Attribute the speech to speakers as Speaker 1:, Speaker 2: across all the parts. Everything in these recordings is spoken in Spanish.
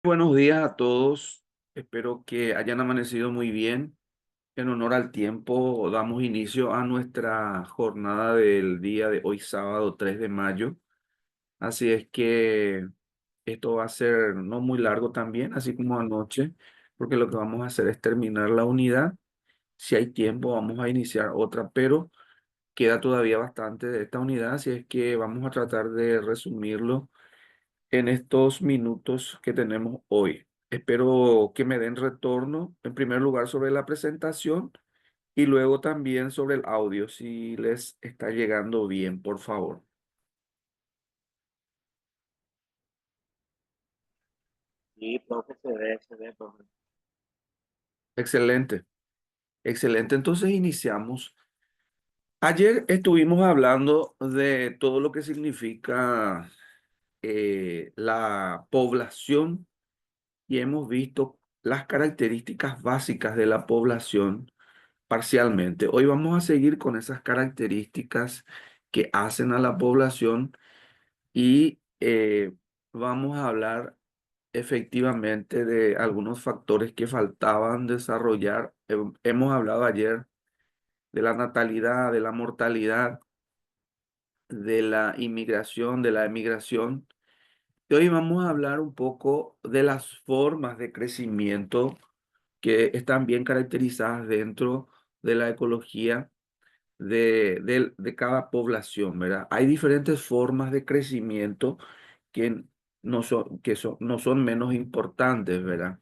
Speaker 1: Buenos días a todos. Espero que hayan amanecido muy bien. En honor al tiempo, damos inicio a nuestra jornada del día de hoy, sábado 3 de mayo. Así es que esto va a ser no muy largo también, así como anoche, porque lo que vamos a hacer es terminar la unidad. Si hay tiempo, vamos a iniciar otra, pero queda todavía bastante de esta unidad, así es que vamos a tratar de resumirlo en estos minutos que tenemos hoy. Espero que me den retorno, en primer lugar, sobre la presentación y luego también sobre el audio, si les está llegando bien, por favor.
Speaker 2: Sí, profe, se ve, profe.
Speaker 1: Excelente, excelente. Entonces iniciamos. Ayer estuvimos hablando de todo lo que significa la población y hemos visto las características básicas de la población parcialmente. Hoy vamos a seguir con esas características que hacen a la población y vamos a hablar efectivamente de algunos factores que faltaban desarrollar. Hemos hablado ayer de la natalidad, de la mortalidad, de la inmigración, de la emigración. Y hoy vamos a hablar un poco de las formas de crecimiento que están bien caracterizadas dentro de la ecología de cada población, ¿verdad? Hay diferentes formas de crecimiento que no son menos importantes, ¿verdad?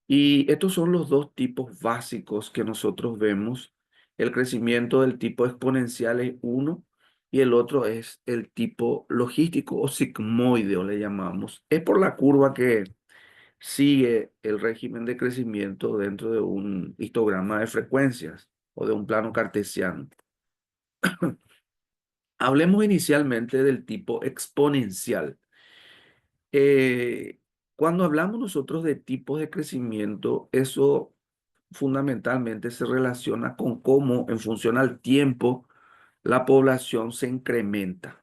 Speaker 1: Y estos son los dos tipos básicos que nosotros vemos. El crecimiento del tipo exponencial es uno y el otro es el tipo logístico o sigmoideo, le llamamos. Es por la curva que sigue el régimen de crecimiento dentro de un histograma de frecuencias o de un plano cartesiano. Hablemos inicialmente del tipo exponencial. Eh, Cuando hablamos nosotros de tipos de crecimiento, eso fundamentalmente se relaciona con cómo, en función al tiempo, la población se incrementa.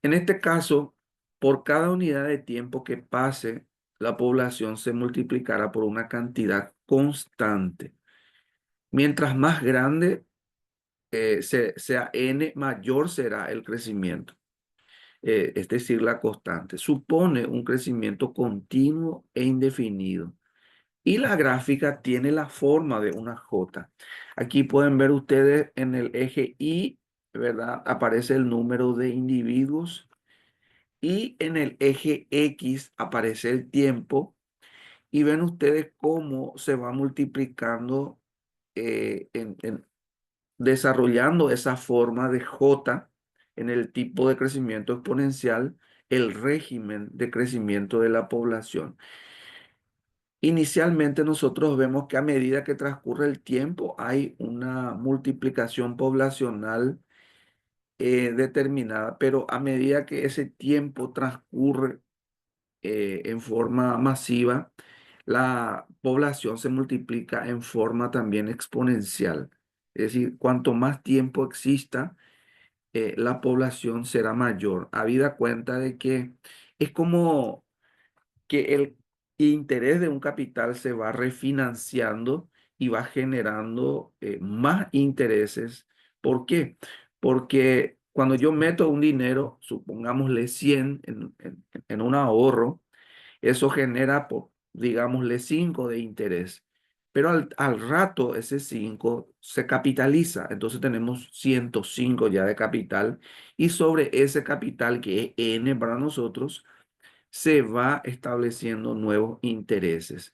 Speaker 1: En este caso, por cada unidad de tiempo que pase, la población se multiplicará por una cantidad constante. Mientras más grande sea n, mayor será el crecimiento, es decir, la constante. Supone un crecimiento continuo e indefinido. Y la gráfica tiene la forma de una J. Aquí pueden ver ustedes en el eje Y, ¿verdad? Aparece el número de individuos y en el eje X aparece el tiempo y ven ustedes cómo se va multiplicando, desarrollando esa forma de J en el tipo de crecimiento exponencial, el régimen de crecimiento de la población. Inicialmente nosotros vemos que a medida que transcurre el tiempo hay una multiplicación poblacional determinada, pero a medida que ese tiempo transcurre en forma masiva, la población se multiplica en forma también exponencial. Es decir, cuanto más tiempo exista, la población será mayor. Habida cuenta de que es como que el interés de un capital se va refinanciando y va generando más intereses. ¿Por qué? Porque cuando yo meto un dinero, supongámosle 100 en un ahorro, eso genera, digámosle, 5 de interés. Pero al rato ese 5 se capitaliza, entonces tenemos 105 ya de capital y sobre ese capital que es N para nosotros, se va estableciendo nuevos intereses.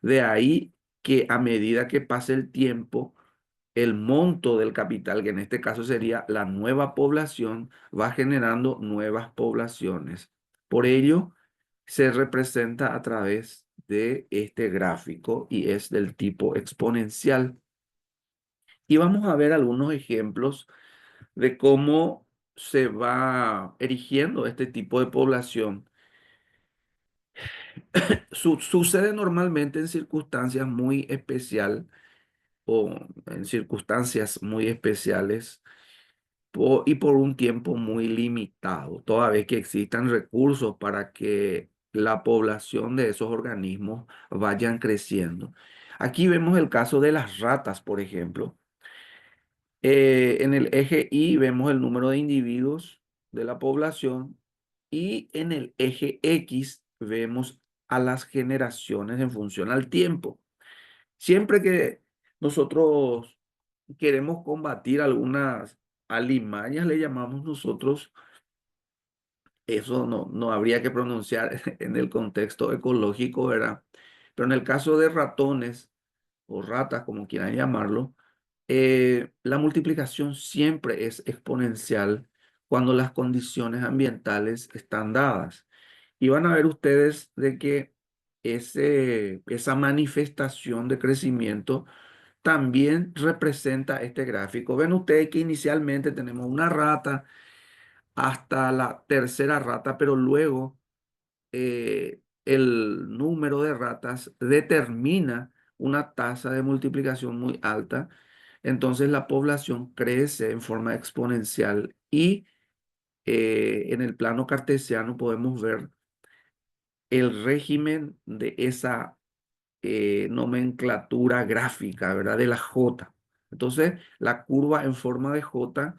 Speaker 1: De ahí que a medida que pase el tiempo, el monto del capital, que en este caso sería la nueva población, va generando nuevas poblaciones. Por ello, se representa a través de este gráfico y es del tipo exponencial. Y vamos a ver algunos ejemplos de cómo se va erigiendo este tipo de población. Sucede normalmente en circunstancias muy especial o en circunstancias muy especiales y por un tiempo muy limitado, toda vez que existan recursos para que la población de esos organismos vayan creciendo. Aquí vemos el caso de las ratas, por ejemplo. En el eje Y vemos el número de individuos de la población y en el eje X vemos a las generaciones en función al tiempo. Siempre que nosotros queremos combatir algunas alimañas, le llamamos nosotros, eso no habría que pronunciar en el contexto ecológico, ¿verdad? Pero en el caso de ratones o ratas, como quieran llamarlo, la multiplicación siempre es exponencial cuando las condiciones ambientales están dadas. Y van a ver ustedes de que esa manifestación de crecimiento también representa este gráfico. Ven ustedes que inicialmente tenemos una rata hasta la tercera rata, pero luego el número de ratas determina una tasa de multiplicación muy alta. Entonces la población crece en forma exponencial y en el plano cartesiano podemos ver el régimen de esa nomenclatura gráfica, ¿verdad? De la J. Entonces, la curva en forma de J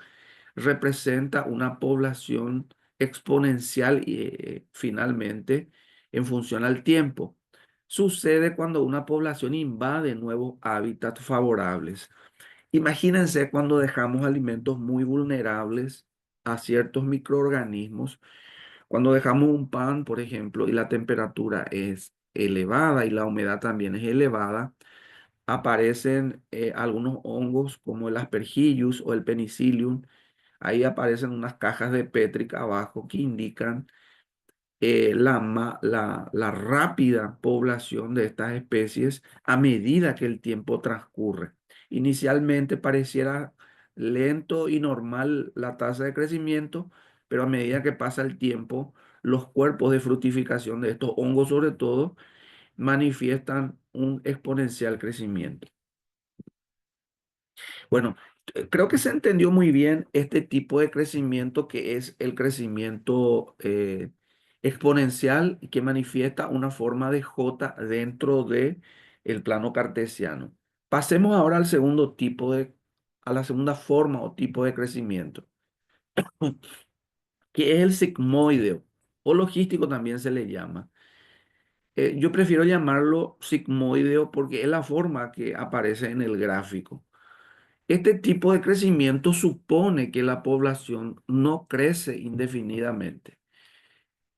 Speaker 1: representa una población exponencial y finalmente en función al tiempo. Sucede cuando una población invade nuevos hábitats favorables. Imagínense cuando dejamos alimentos muy vulnerables a ciertos microorganismos, cuando dejamos un pan, por ejemplo, y la temperatura es elevada y la humedad también es elevada, aparecen algunos hongos como el Aspergillus o el Penicillium. Ahí aparecen unas cajas de Pétrica abajo que indican la rápida población de estas especies a medida que el tiempo transcurre. Inicialmente pareciera lento y normal la tasa de crecimiento, pero a medida que pasa el tiempo, los cuerpos de fructificación de estos hongos sobre todo manifiestan un exponencial crecimiento. Bueno, creo que se entendió muy bien este tipo de crecimiento que es el crecimiento exponencial y que manifiesta una forma de J dentro de el plano cartesiano. Pasemos ahora al segundo a la segunda forma o tipo de crecimiento, que es el sigmoideo o logístico también se le llama. Yo prefiero llamarlo sigmoideo porque es la forma que aparece en el gráfico. Este tipo de crecimiento supone que la población no crece indefinidamente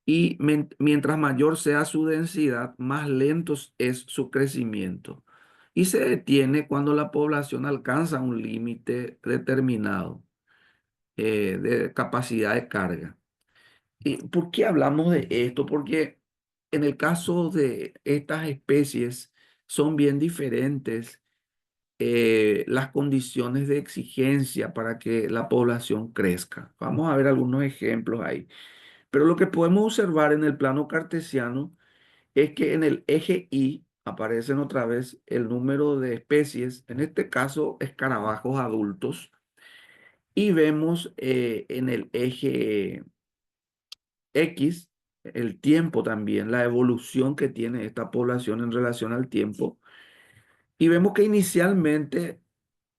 Speaker 1: y mientras mayor sea su densidad, más lento es su crecimiento y se detiene cuando la población alcanza un límite determinado de capacidad de carga. ¿Y por qué hablamos de esto? Porque en el caso de estas especies son bien diferentes las condiciones de exigencia para que la población crezca. Vamos a ver algunos ejemplos ahí. Pero lo que podemos observar en el plano cartesiano es que en el eje Y aparecen otra vez el número de especies, en este caso escarabajos adultos, y vemos en el eje X el tiempo también, la evolución que tiene esta población en relación al tiempo. Y vemos que inicialmente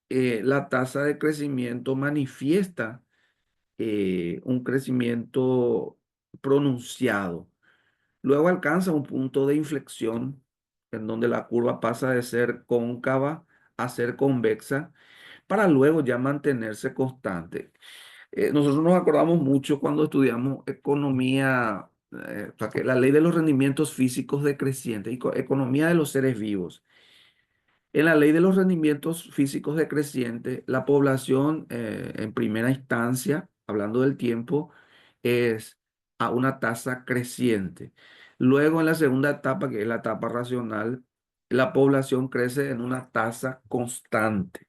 Speaker 1: la tasa de crecimiento manifiesta un crecimiento pronunciado. Luego alcanza un punto de inflexión en donde la curva pasa de ser cóncava a ser convexa para luego ya mantenerse constante. Nosotros nos acordamos mucho cuando estudiamos economía, o sea, que la ley de los rendimientos físicos decrecientes y economía de los seres vivos. En la ley de los rendimientos físicos decrecientes, la población en primera instancia, hablando del tiempo, es a una tasa creciente. Luego en la segunda etapa, que es la etapa racional, la población crece en una tasa constante.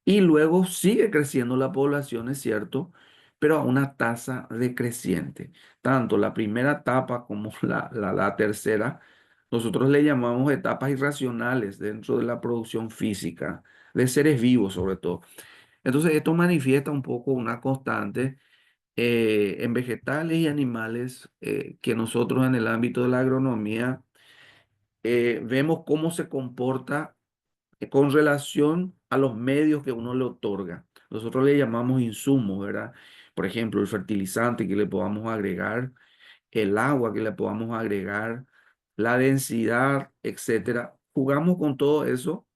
Speaker 1: Y luego sigue creciendo la población, es cierto, pero a una tasa decreciente. Tanto la primera etapa como la tercera, nosotros le llamamos etapas irracionales dentro de la producción física, de seres vivos sobre todo. Entonces, esto manifiesta un poco una constante en vegetales y animales que nosotros en el ámbito de la agronomía vemos cómo se comporta con relación a los medios que uno le otorga. Nosotros le llamamos insumos, ¿verdad? Por ejemplo, el fertilizante que le podamos agregar, el agua que le podamos agregar, la densidad, etcétera. Jugamos con todo eso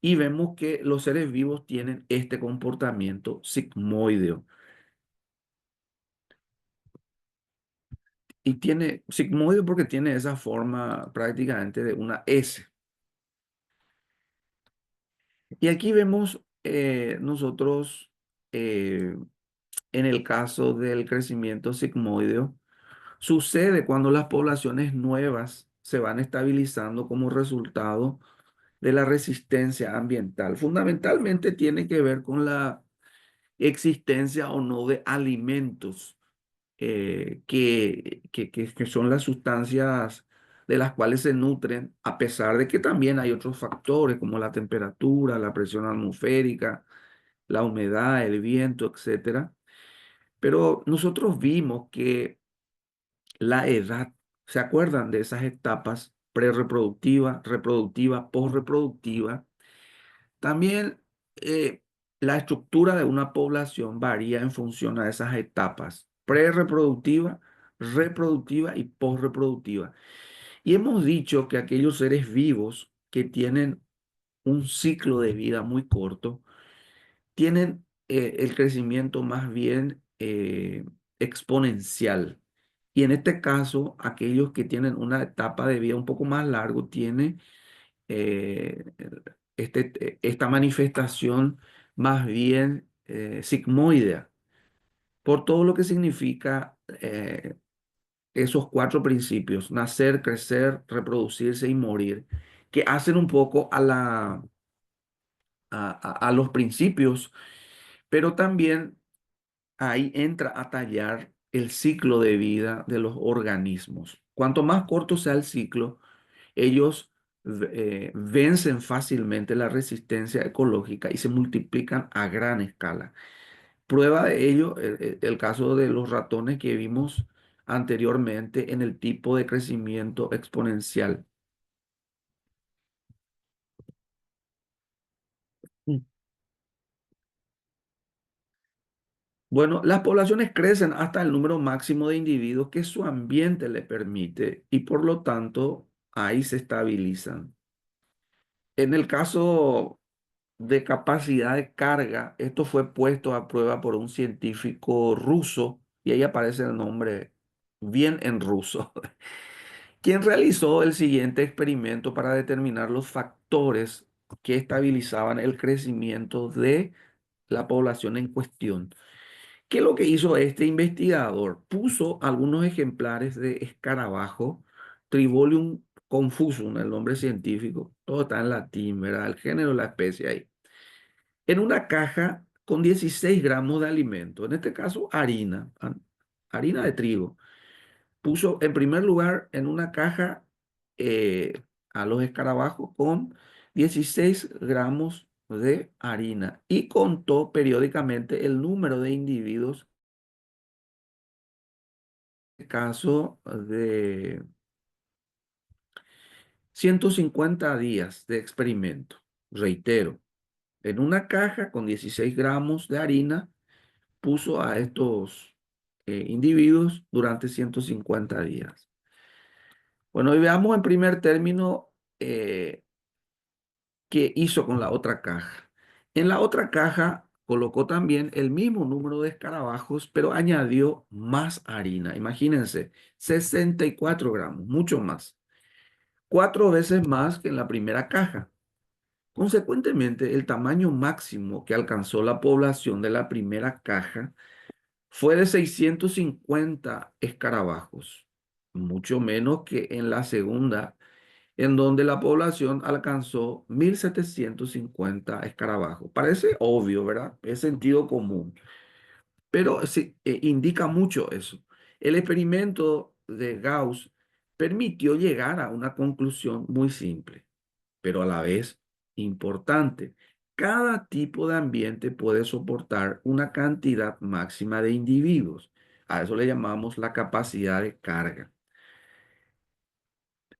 Speaker 1: y vemos que los seres vivos tienen este comportamiento sigmoideo. Y tiene sigmoide porque tiene esa forma prácticamente de una S. Y aquí vemos nosotros eh, en el caso del crecimiento sigmoideo, sucede cuando las poblaciones nuevas se van estabilizando como resultado de la resistencia ambiental. Fundamentalmente tiene que ver con la existencia o no de alimentos que son las sustancias de las cuales se nutren, a pesar de que también hay otros factores como la temperatura, la presión atmosférica, la humedad, el viento, etcétera. Pero nosotros vimos que la edad, ¿se acuerdan de esas etapas prerreproductiva, reproductiva, posreproductiva? También la estructura de una población varía en función a esas etapas prerreproductiva, reproductiva y posreproductiva. Y hemos dicho que aquellos seres vivos que tienen un ciclo de vida muy corto, tienen el crecimiento más bien exponencial. Y en este caso, aquellos que tienen una etapa de vida un poco más largo tienen eh, esta manifestación más bien sigmoidea, por todo lo que significa esos cuatro principios: nacer, crecer, reproducirse y morir, que hacen un poco a los principios, pero también ahí entra a tallar el ciclo de vida de los organismos. Cuanto más corto sea el ciclo, ellos vencen fácilmente la resistencia ecológica y se multiplican a gran escala. Prueba de ello el caso de los ratones que vimos anteriormente en el tipo de crecimiento exponencial. Mm. Bueno, las poblaciones crecen hasta el número máximo de individuos que su ambiente le permite y por lo tanto ahí se estabilizan. En el caso de capacidad de carga, esto fue puesto a prueba por un científico ruso, y ahí aparece el nombre bien en ruso, quien realizó el siguiente experimento para determinar los factores que estabilizaban el crecimiento de la población en cuestión. ¿Qué es lo que hizo este investigador? Puso algunos ejemplares de escarabajo, Tribolium confusum, el nombre científico, todo está en latín, ¿verdad? El género, la especie ahí, en una caja con 16 gramos de alimento, en este caso harina, harina de trigo. Puso en primer lugar en una caja a los escarabajos con 16 gramos de harina y contó periódicamente el número de individuos, en este caso de 150 días de experimento. Reitero, en una caja con 16 gramos de harina puso a estos individuos durante 150 días. Bueno, y veamos en primer término qué hizo con la otra caja. En la otra caja colocó también el mismo número de escarabajos, pero añadió más harina. Imagínense, 64 gramos, mucho más. 4 veces más que en la primera caja. Consecuentemente, el tamaño máximo que alcanzó la población de la primera caja fue de 650 escarabajos, mucho menos que en la segunda, en donde la población alcanzó 1.750 escarabajos. Parece obvio, ¿verdad? Es sentido común, pero sí, indica mucho eso. El experimento de Gauss permitió llegar a una conclusión muy simple, pero a la vez importante. Cada tipo de ambiente puede soportar una cantidad máxima de individuos. A eso le llamamos la capacidad de carga.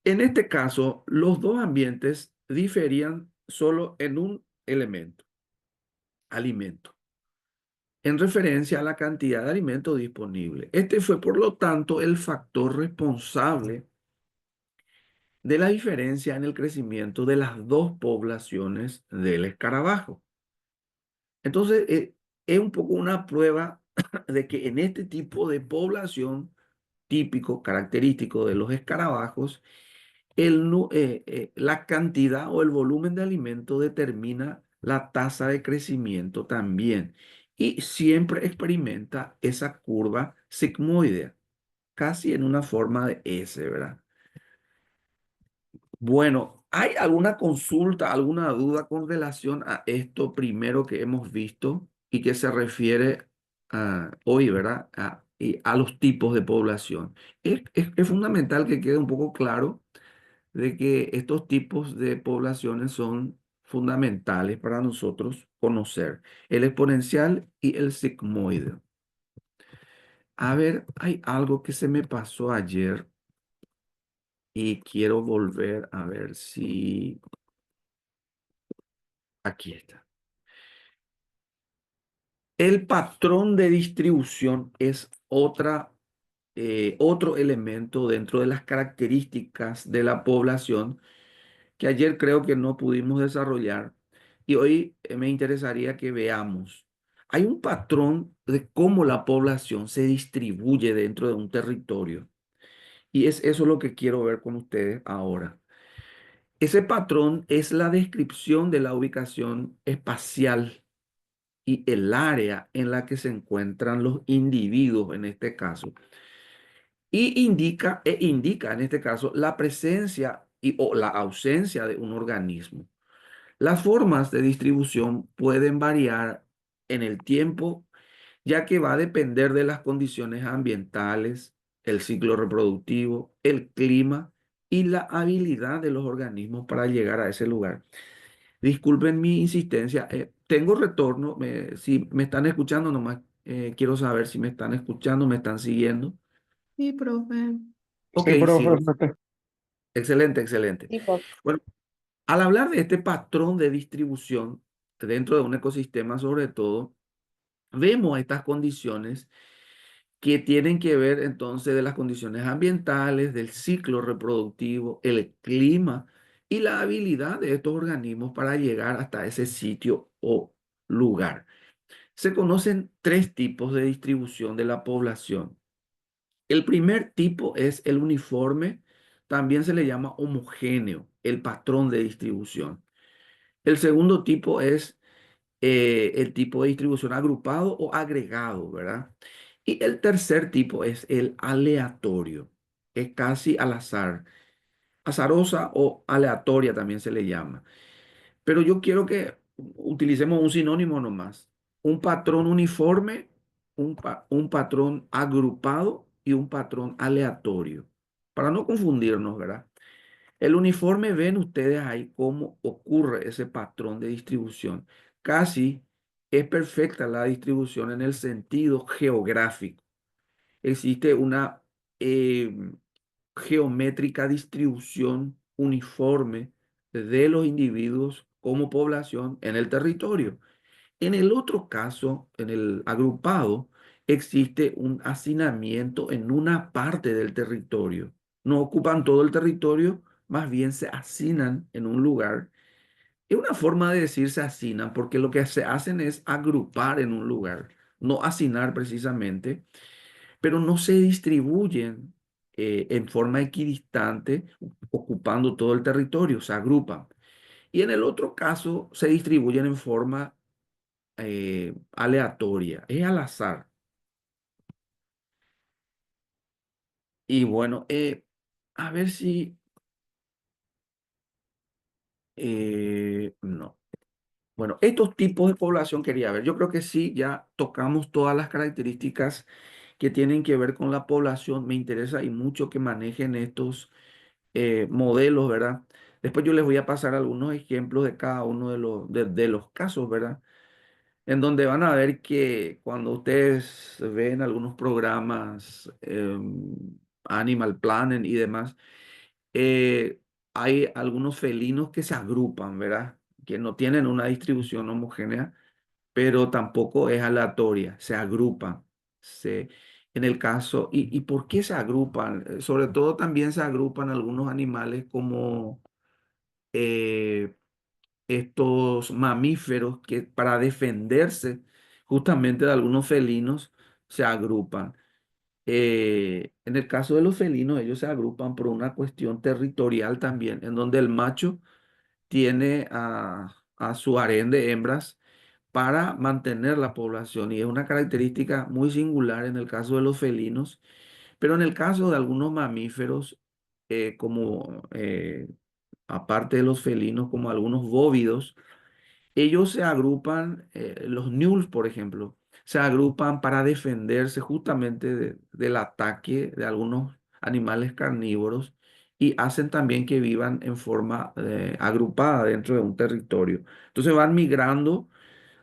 Speaker 1: En este caso, los dos ambientes diferían solo en un elemento, alimento, en referencia a la cantidad de alimento disponible. Este fue, por lo tanto, el factor responsable de la diferencia en el crecimiento de las dos poblaciones del escarabajo. Entonces, es un poco una prueba de que en este tipo de población típico, característico de los escarabajos, la cantidad o el volumen de alimento determina la tasa de crecimiento también. Y siempre experimenta esa curva sigmoidea, casi en una forma de S, ¿verdad? Bueno, ¿hay alguna consulta, alguna duda con relación a esto primero que hemos visto y que se refiere hoy, ¿verdad? Y a los tipos de población. Es fundamental que quede un poco claro de que estos tipos de poblaciones son fundamentales para nosotros conocer, el exponencial y el sigmoide. A ver, hay algo que se me pasó ayer y quiero volver a ver si aquí está. El patrón de distribución es otro elemento dentro de las características de la población que ayer creo que no pudimos desarrollar y hoy me interesaría que veamos. Hay un patrón de cómo la población se distribuye dentro de un territorio y es eso lo que quiero ver con ustedes ahora. Ese patrón es la descripción de la ubicación espacial y el área en la que se encuentran los individuos en este caso. Y indica en este caso la presencia o la ausencia de un organismo. Las formas de distribución pueden variar en el tiempo, ya que va a depender de las condiciones ambientales, el ciclo reproductivo, el clima y la habilidad de los organismos para llegar a ese lugar. Disculpen mi insistencia. Tengo retorno. Si me están escuchando, nomás quiero saber si me están escuchando, me están siguiendo.
Speaker 3: Sí, profe.
Speaker 1: Ok,
Speaker 4: Sí,
Speaker 1: sigo.
Speaker 4: profe.
Speaker 1: Excelente, excelente.
Speaker 3: Sí, profe.
Speaker 1: Bueno, al hablar de este patrón de distribución dentro de un ecosistema, sobre todo, vemos estas condiciones que tienen que ver entonces de las condiciones ambientales, del ciclo reproductivo, el clima y la habilidad de estos organismos para llegar hasta ese sitio o lugar. Se conocen tres tipos de distribución de la población. El primer tipo es el uniforme, también se le llama homogéneo, el patrón de distribución. El segundo tipo es el tipo de distribución agrupado o agregado, ¿verdad? Y el tercer tipo es el aleatorio, es casi al azar, azarosa o aleatoria también se le llama. Pero yo quiero que utilicemos un sinónimo nomás, un patrón uniforme, un patrón agrupado y un patrón aleatorio, para no confundirnos, ¿verdad? El uniforme, ven ustedes ahí cómo ocurre ese patrón de distribución. Casi es perfecta la distribución en el sentido geográfico. Existe una eh, geométrica distribución uniforme de los individuos como población en el territorio. En el otro caso, en el agrupado, existe un hacinamiento en una parte del territorio. No ocupan todo el territorio, más bien se hacinan en un lugar. Es una forma de decir se hacinan, porque lo que se hacen es agrupar en un lugar, no hacinar precisamente, pero no se distribuyen en forma equidistante, ocupando todo el territorio, se agrupan. Y en el otro caso, se distribuyen en forma aleatoria, es al azar. Y bueno, a ver si, no. Bueno, estos tipos de población quería ver. Yo creo que sí, ya tocamos todas las características que tienen que ver con la población. Me interesa y mucho que manejen estos modelos, ¿verdad? Después yo les voy a pasar algunos ejemplos de cada uno de los casos, ¿verdad? En donde van a ver que cuando ustedes ven algunos programas, Animal Planet y demás, eh, hay algunos felinos que se agrupan, ¿verdad? Que no tienen una distribución homogénea, pero tampoco es aleatoria, se agrupan. Se, en el caso, ¿y por qué se agrupan? Sobre todo también se agrupan algunos animales como eh, estos mamíferos que para defenderse justamente de algunos felinos se agrupan. En el caso de los felinos, ellos se agrupan por una cuestión territorial también, en donde el macho tiene a su harén de hembras para mantener la población y es una característica muy singular en el caso de los felinos, pero en el caso de algunos mamíferos, como aparte de los felinos, como algunos bóvidos, ellos se agrupan, los gnus, por ejemplo, se agrupan para defenderse justamente del ataque de algunos animales carnívoros y hacen también que vivan en forma agrupada dentro de un territorio. Entonces van migrando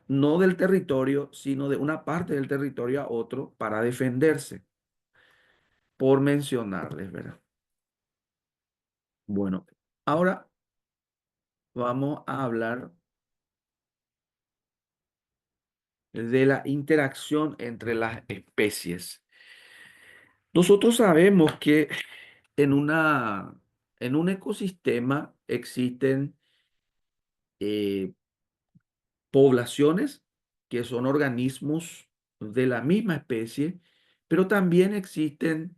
Speaker 1: no del territorio, sino de una parte del territorio a otro para defenderse, por mencionarles, ¿verdad? Bueno, ahora vamos a hablar de la interacción entre las especies. Nosotros sabemos que en en un ecosistema existen eh, poblaciones que son organismos de la misma especie, pero también existen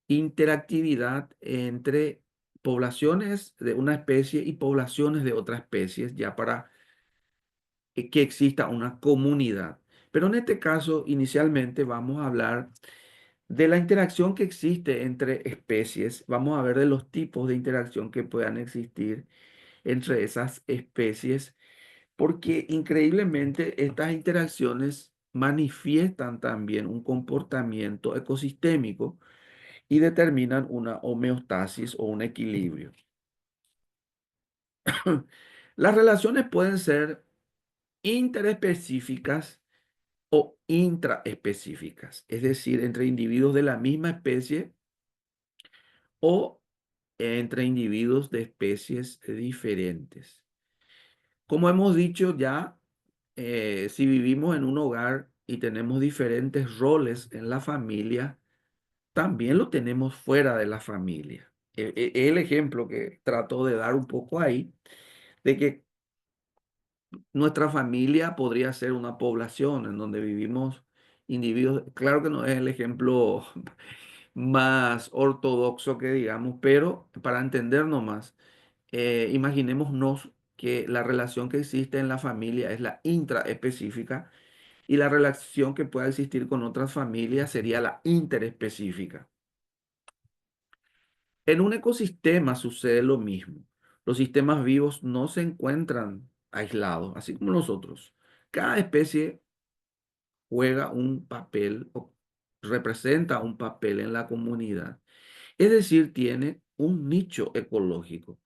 Speaker 1: interactividad entre poblaciones de una especie y poblaciones de otras especies, ya para que exista una comunidad. Pero en este caso, inicialmente vamos a hablar de la interacción que existe entre especies. Vamos a ver de los tipos de interacción que puedan existir entre esas especies, porque increíblemente estas interacciones manifiestan también un comportamiento ecosistémico y determinan una homeostasis o un equilibrio. Las relaciones pueden ser interespecíficas o intraespecíficas, es decir, entre individuos de la misma especie o entre individuos de especies diferentes. Como hemos dicho ya, si vivimos en un hogar y tenemos diferentes roles en la familia, también lo tenemos fuera de la familia. El ejemplo que trato de dar un poco ahí, de que nuestra familia podría ser una población en donde vivimos individuos. Claro que no es el ejemplo más ortodoxo que digamos, pero para entendernos más, imaginémonos que la relación que existe en la familia es la intraespecífica y la relación que pueda existir con otras familias sería la interespecífica. En un ecosistema sucede lo mismo. Los sistemas vivos no se encuentran aislados, así como nosotros. Cada especie juega un papel o representa un papel en la comunidad. Es decir, tiene un nicho ecológico.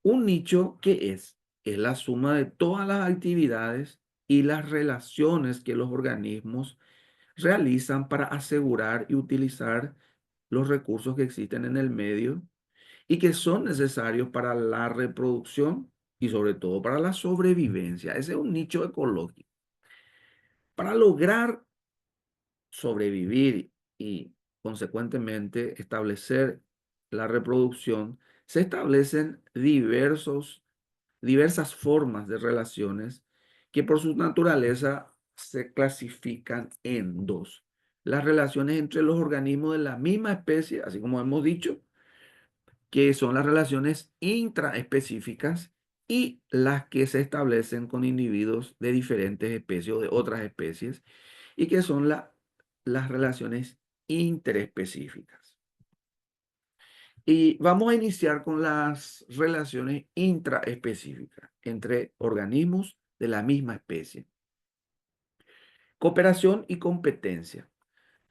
Speaker 1: Un nicho que es la suma de todas las actividades y las relaciones que los organismos realizan para asegurar y utilizar los recursos que existen en el medio y que son necesarios para la reproducción y sobre todo para la sobrevivencia. Ese es un nicho ecológico. Para lograr sobrevivir y consecuentemente establecer la reproducción, se establecen diversas formas de relaciones que por su naturaleza se clasifican en dos. Las relaciones entre los organismos de la misma especie, así como hemos dicho, que son las relaciones intraespecíficas y las que se establecen con individuos de diferentes especies o de otras especies y que son las relaciones interespecíficas. Y vamos a iniciar con las relaciones intraespecíficas entre organismos de la misma especie. Cooperación y competencia.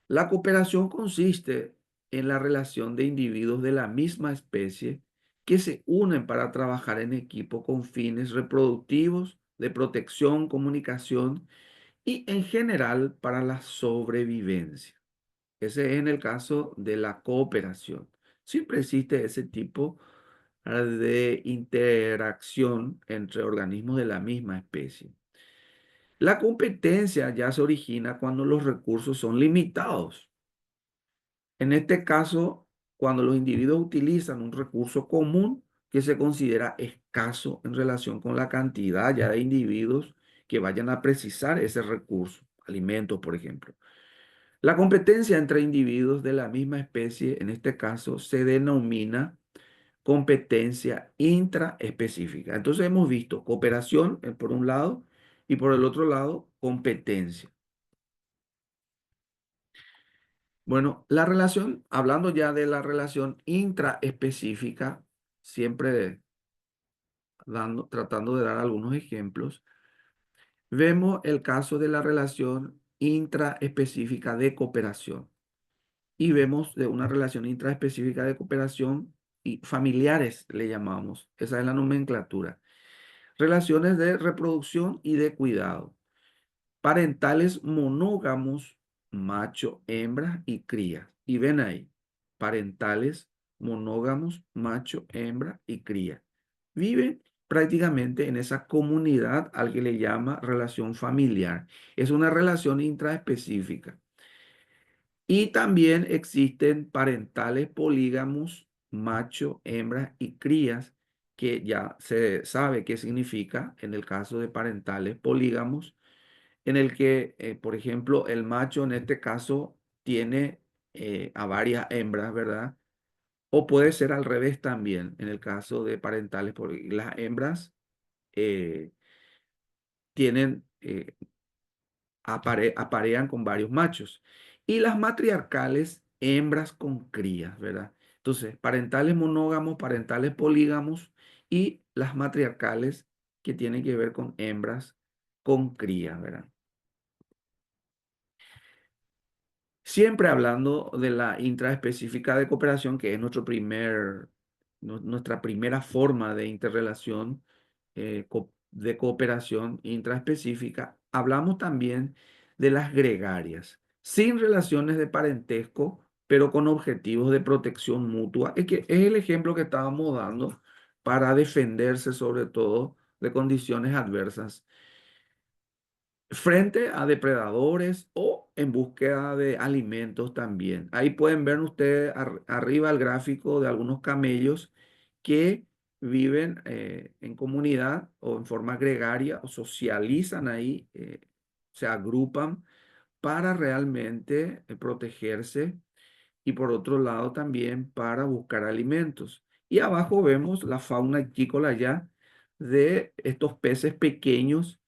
Speaker 1: La cooperación consiste en la relación de individuos de la misma especie que se unen para trabajar en equipo con fines reproductivos, de protección, comunicación y en general para la sobrevivencia. Ese es en el caso de la cooperación. Siempre existe ese tipo de interacción entre organismos de la misma especie. La competencia ya se origina cuando los recursos son limitados. En este caso, cuando los individuos utilizan un recurso común que se considera escaso en relación con la cantidad ya de individuos que vayan a precisar ese recurso, alimentos, por ejemplo. La competencia entre individuos de la misma especie, en este caso, se denomina competencia intraespecífica. Entonces hemos visto cooperación por un lado y por el otro lado competencia. Bueno, la relación, hablando ya de la relación intraespecífica, siempre tratando de dar algunos ejemplos, vemos el caso de la relación intraespecífica de cooperación y vemos de una relación intraespecífica de cooperación y familiares le llamamos. Esa es la nomenclatura. Relaciones de reproducción y de cuidado. Parentales monógamos, macho, hembra y cría. Y ven ahí, parentales monógamos, macho, hembra y cría. Viven prácticamente en esa comunidad al que le llama relación familiar. Es una relación intraespecífica. Y también existen parentales polígamos, macho, hembra y crías, que ya se sabe qué significa en el caso de parentales polígamos en el que, por ejemplo, el macho en este caso tiene a varias hembras, ¿verdad? O puede ser al revés también, en el caso de parentales, porque las hembras eh, tienen, aparean con varios machos. Y las matriarcales, hembras con crías, ¿verdad? Entonces, parentales monógamos, parentales polígamos y las matriarcales que tienen que ver con hembras con crías, ¿verdad? Siempre hablando de la intraespecífica de cooperación, que es nuestra primera forma de interrelación de cooperación intraespecífica, hablamos también de las gregarias, sin relaciones de parentesco, pero con objetivos de protección mutua. Es que es el ejemplo que estábamos dando para defenderse sobre todo de condiciones adversas frente a depredadores o en búsqueda de alimentos también. Ahí pueden ver ustedes arriba el gráfico de algunos camellos que viven en comunidad o en forma gregaria o socializan ahí, se agrupan para realmente protegerse y por otro lado también para buscar alimentos. Y abajo vemos la fauna agrícola ya de estos peces pequeños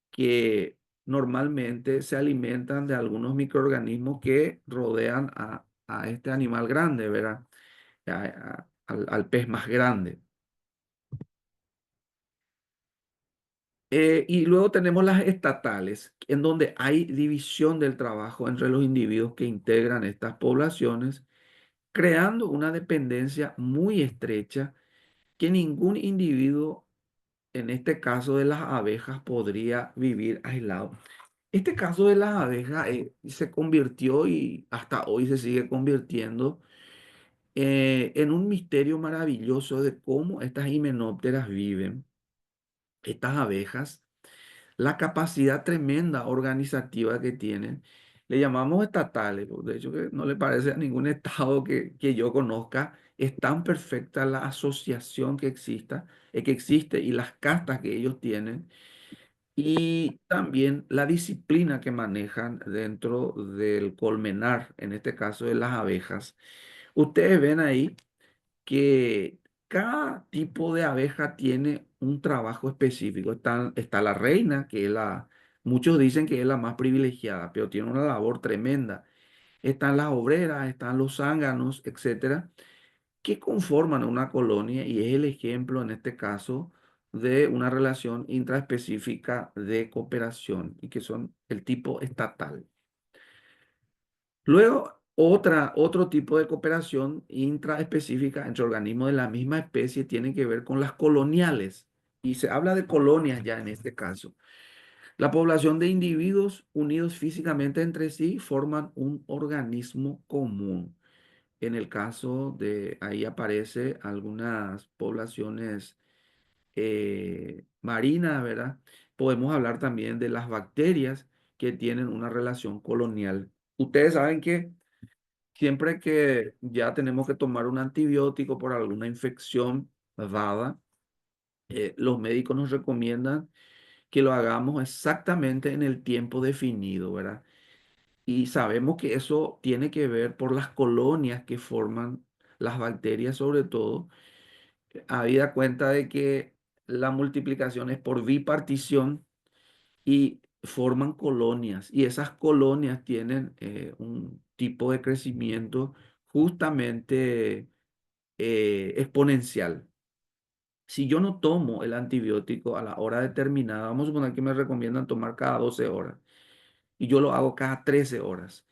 Speaker 1: que normalmente se alimentan de algunos microorganismos que rodean a este animal grande, ¿verdad? Al pez más grande. Y luego tenemos las estatales, en donde hay división del trabajo entre los individuos que integran estas poblaciones, creando una dependencia muy estrecha que ningún individuo, en este caso de las abejas, podría vivir aislado. Este caso de las abejas se convirtió y hasta hoy se sigue convirtiendo en un misterio maravilloso de cómo estas himenópteras viven, estas abejas, la capacidad tremenda organizativa que tienen. Le llamamos estatales, de hecho que no le parece a ningún estado que yo conozca. Es tan perfecta la asociación que existe y las castas que ellos tienen y también la disciplina que manejan dentro del colmenar, en este caso de las abejas. Ustedes ven ahí que cada tipo de abeja tiene un trabajo específico. Está la reina, que es muchos dicen que es la más privilegiada, pero tiene una labor tremenda. Están las obreras, están los zánganos, etcétera, que conforman una colonia y es el ejemplo en este caso de una relación intraespecífica de cooperación y que son el tipo estatal. Luego Otro tipo de cooperación intraespecífica entre organismos de la misma especie tiene que ver con las coloniales. Y se habla de colonias ya en este caso. La población de individuos unidos físicamente entre sí forman un organismo común. En el caso de, ahí aparece algunas poblaciones marinas, ¿verdad? Podemos hablar también de las bacterias que tienen una relación colonial. Ustedes saben que siempre que ya tenemos que tomar un antibiótico por alguna infección dada, los médicos nos recomiendan que lo hagamos exactamente en el tiempo definido, ¿verdad? Y sabemos que eso tiene que ver por las colonias que forman las bacterias, sobre todo, habida cuenta de que la multiplicación es por bipartición y forman colonias. Y esas colonias tienen un tipo de crecimiento justamente exponencial. Si yo no tomo el antibiótico a la hora determinada, vamos a suponer que me recomiendan tomar cada 12 horas y yo lo hago cada 13 horas.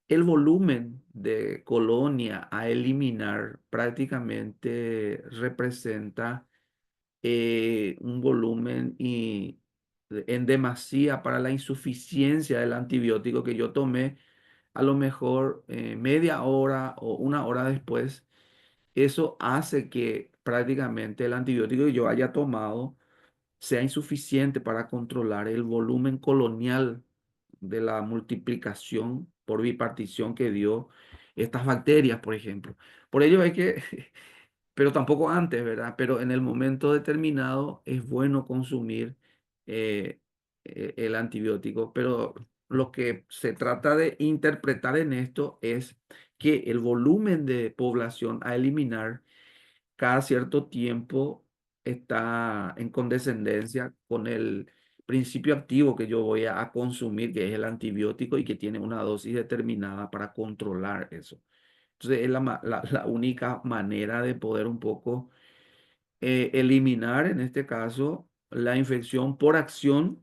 Speaker 1: El volumen de colonia a eliminar prácticamente representa un volumen en demasía para la insuficiencia del antibiótico que yo tomé a lo mejor media hora o una hora después. Eso hace que prácticamente el antibiótico que yo haya tomado sea insuficiente para controlar el volumen colonial de la multiplicación por bipartición que dio estas bacterias, por ejemplo. Por ello hay que, pero tampoco antes, ¿verdad? Pero en el momento determinado es bueno consumir eh, el antibiótico, pero lo que se trata de interpretar en esto es que el volumen de población a eliminar cada cierto tiempo está en condescendencia con el principio activo que yo voy a consumir, que es el antibiótico y que tiene una dosis determinada para controlar eso. Entonces es la única manera de poder un poco eliminar, en este caso, la infección por acción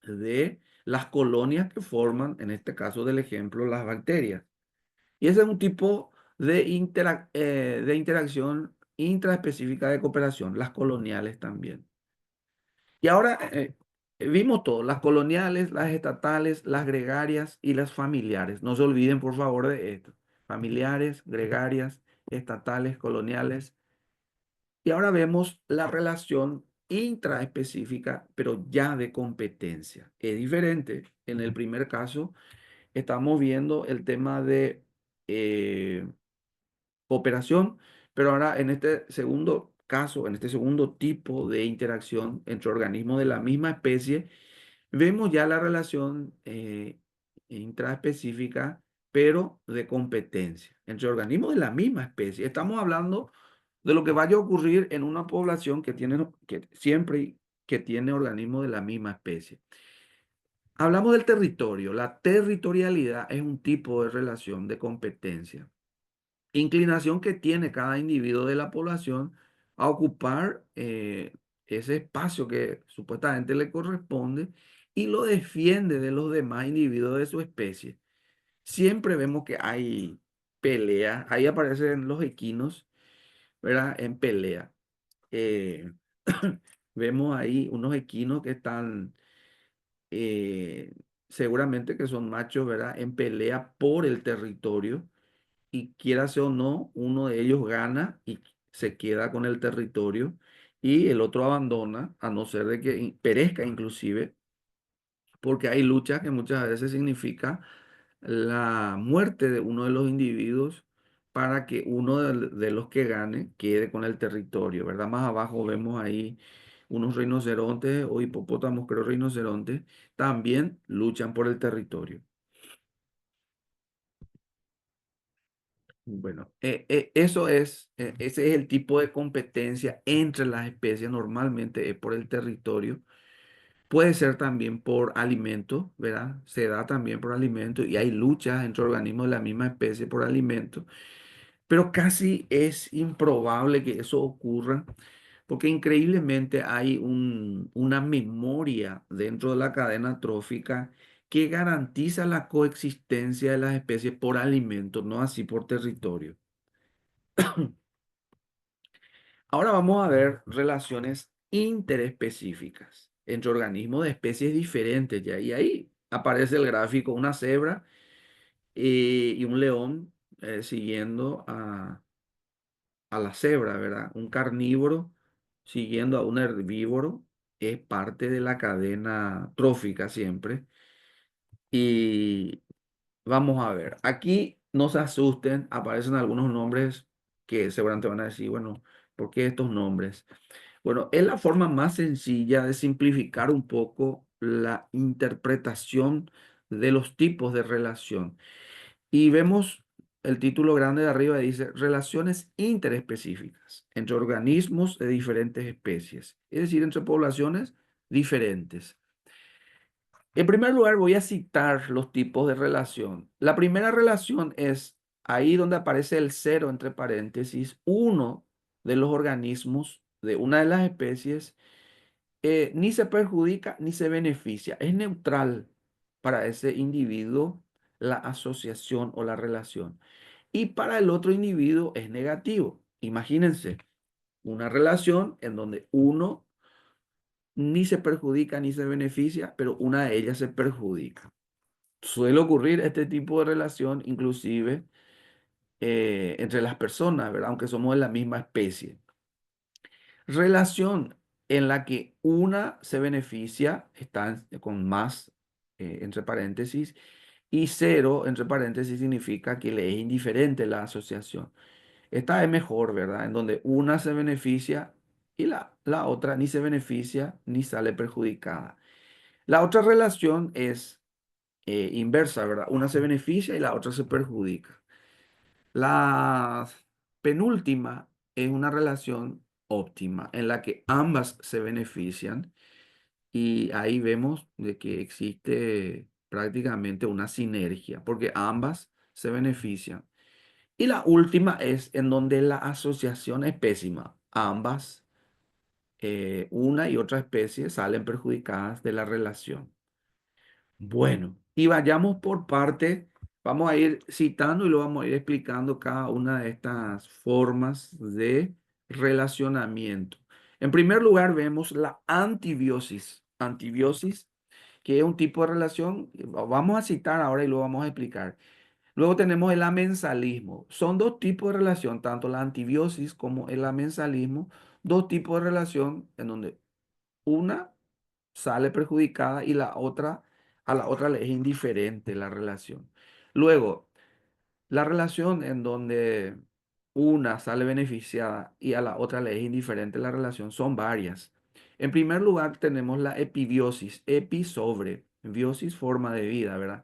Speaker 1: de las colonias que forman, en este caso del ejemplo, las bacterias. Y ese es un tipo de interacción intraespecífica de cooperación, las coloniales también. Y ahora vimos todo, las coloniales, las estatales, las gregarias y las familiares. No se olviden, por favor, de esto. Familiares, gregarias, estatales, coloniales. Y ahora vemos la relación intraespecífica, pero ya de competencia. Es diferente. En el primer caso, estamos viendo el tema de eh, cooperación, pero ahora en este segundo caso, en este segundo tipo de interacción entre organismos de la misma especie, vemos ya la relación intraespecífica, pero de competencia entre organismos de la misma especie. Estamos hablando de lo que vaya a ocurrir en una población que tiene que siempre que tiene organismos de la misma especie. Hablamos del territorio. La territorialidad es un tipo de relación de competencia, inclinación que tiene cada individuo de la población a ocupar ese espacio que supuestamente le corresponde y lo defiende de los demás individuos de su especie. Siempre vemos que hay pelea, ahí aparecen los equinos, ¿verdad? En pelea. Eh, vemos ahí unos equinos que están eh, seguramente que son machos, ¿verdad? En pelea por el territorio y quieras o no, uno de ellos gana y se queda con el territorio y el otro abandona, a no ser de que perezca inclusive, porque hay luchas que muchas veces significa la muerte de uno de los individuos para que uno de los que gane quede con el territorio, ¿verdad? Más abajo vemos ahí unos rinocerontes o hipopótamos, creo rinocerontes, también luchan por el territorio. Bueno, ese es el tipo de competencia entre las especies, normalmente es por el territorio. Puede ser también por alimento, ¿verdad? Se da también por alimento y hay luchas entre organismos de la misma especie por alimento, pero casi es improbable que eso ocurra porque increíblemente hay una memoria dentro de la cadena trófica que garantiza la coexistencia de las especies por alimento, no así por territorio. Ahora vamos a ver relaciones interespecíficas entre organismos de especies diferentes ya. Y ahí aparece el gráfico, una cebra y un león siguiendo a la cebra, ¿verdad? Un carnívoro siguiendo a un herbívoro es parte de la cadena trófica siempre. Y vamos a ver, aquí no se asusten, aparecen algunos nombres que seguramente van a decir, bueno, ¿por qué estos nombres? Bueno, es la forma más sencilla de simplificar un poco la interpretación de los tipos de relación. Y vemos el título grande de arriba, dice relaciones interespecíficas entre organismos de diferentes especies, es decir, entre poblaciones diferentes. En primer lugar, voy a citar los tipos de relación. La primera relación es ahí donde aparece el cero entre paréntesis, uno de los organismos de una de las especies ni se perjudica ni se beneficia. Es neutral para ese individuo la asociación o la relación. Y para el otro individuo es negativo. Imagínense una relación en donde uno ni se perjudica ni se beneficia, pero una de ellas se perjudica. Suele ocurrir este tipo de relación inclusive entre las personas, ¿verdad? Aunque somos de la misma especie. Relación en la que una se beneficia, está con más entre paréntesis, y cero entre paréntesis significa que le es indiferente la asociación. Esta es mejor, ¿verdad? En donde una se beneficia y la otra ni se beneficia ni sale perjudicada. La otra relación es inversa, ¿verdad? Una se beneficia y la otra se perjudica. La penúltima es una relación óptima en la que ambas se benefician y ahí vemos de que existe prácticamente una sinergia porque ambas se benefician. Y la última es en donde la asociación es pésima. Ambas, una y otra especie, salen perjudicadas de la relación. Bueno, y vayamos por parte, vamos a ir citando y lo vamos a ir explicando cada una de estas formas de relacionamiento. En primer lugar, vemos la antibiosis. Antibiosis, que es un tipo de relación, vamos a citar ahora y lo vamos a explicar. Luego tenemos el amensalismo. Son dos tipos de relación, tanto la antibiosis como el amensalismo, dos tipos de relación en donde una sale perjudicada y a la otra le es indiferente la relación. Luego, la relación en donde una sale beneficiada y a la otra le es indiferente la relación son varias. En primer lugar, tenemos la epibiosis, epi sobre, biosis forma de vida, ¿verdad?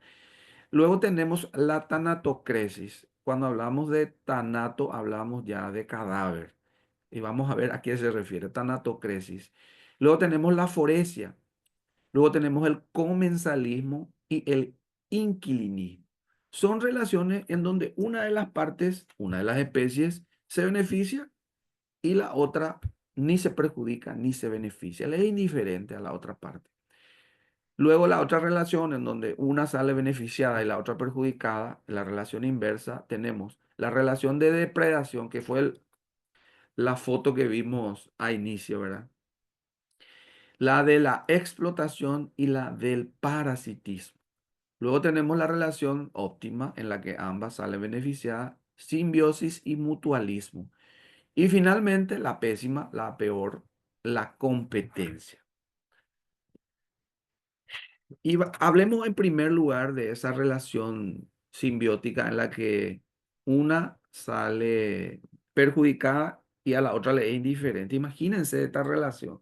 Speaker 1: Luego tenemos la tanatocresis. Cuando hablamos de tanato, hablamos ya de cadáver. Y vamos a ver a qué se refiere, tanatocresis. Luego tenemos la foresia. Luego tenemos el comensalismo y el inquilinismo. Son relaciones en donde una de las partes, una de las especies, se beneficia y la otra ni se perjudica ni se beneficia. Le es indiferente a la otra parte. Luego la otra relación en donde una sale beneficiada y la otra perjudicada, la relación inversa, tenemos la relación de depredación, que fue la foto que vimos a inicio, ¿verdad? La de la explotación y la del parasitismo. Luego tenemos la relación óptima en la que ambas salen beneficiadas, simbiosis y mutualismo. Y finalmente la pésima, la peor, la competencia. Y hablemos en primer lugar de esa relación simbiótica en la que una sale perjudicada y a la otra le es indiferente. Imagínense esta relación.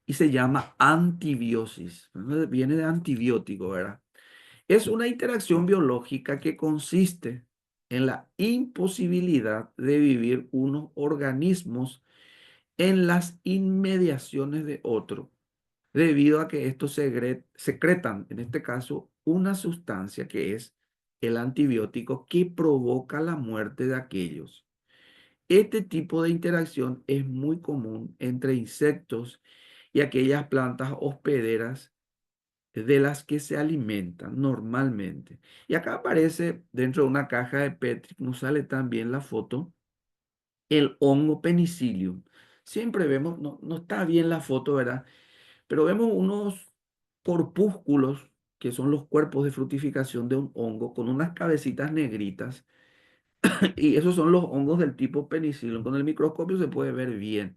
Speaker 1: Y se llama antibiosis. Viene de antibiótico, ¿verdad? Es una interacción biológica que consiste en la imposibilidad de vivir unos organismos en las inmediaciones de otro debido a que estos secretan, en este caso, una sustancia que es el antibiótico que provoca la muerte de aquellos. Este tipo de interacción es muy común entre insectos y aquellas plantas hospederas de las que se alimentan normalmente. Y acá aparece dentro de una caja de Petri, nos sale también la foto, el hongo penicillium. Siempre vemos, no, no está bien la foto, ¿verdad? Pero vemos unos corpúsculos que son los cuerpos de fructificación de un hongo con unas cabecitas negritas. Y esos son los hongos del tipo penicillium. Con el microscopio se puede ver bien.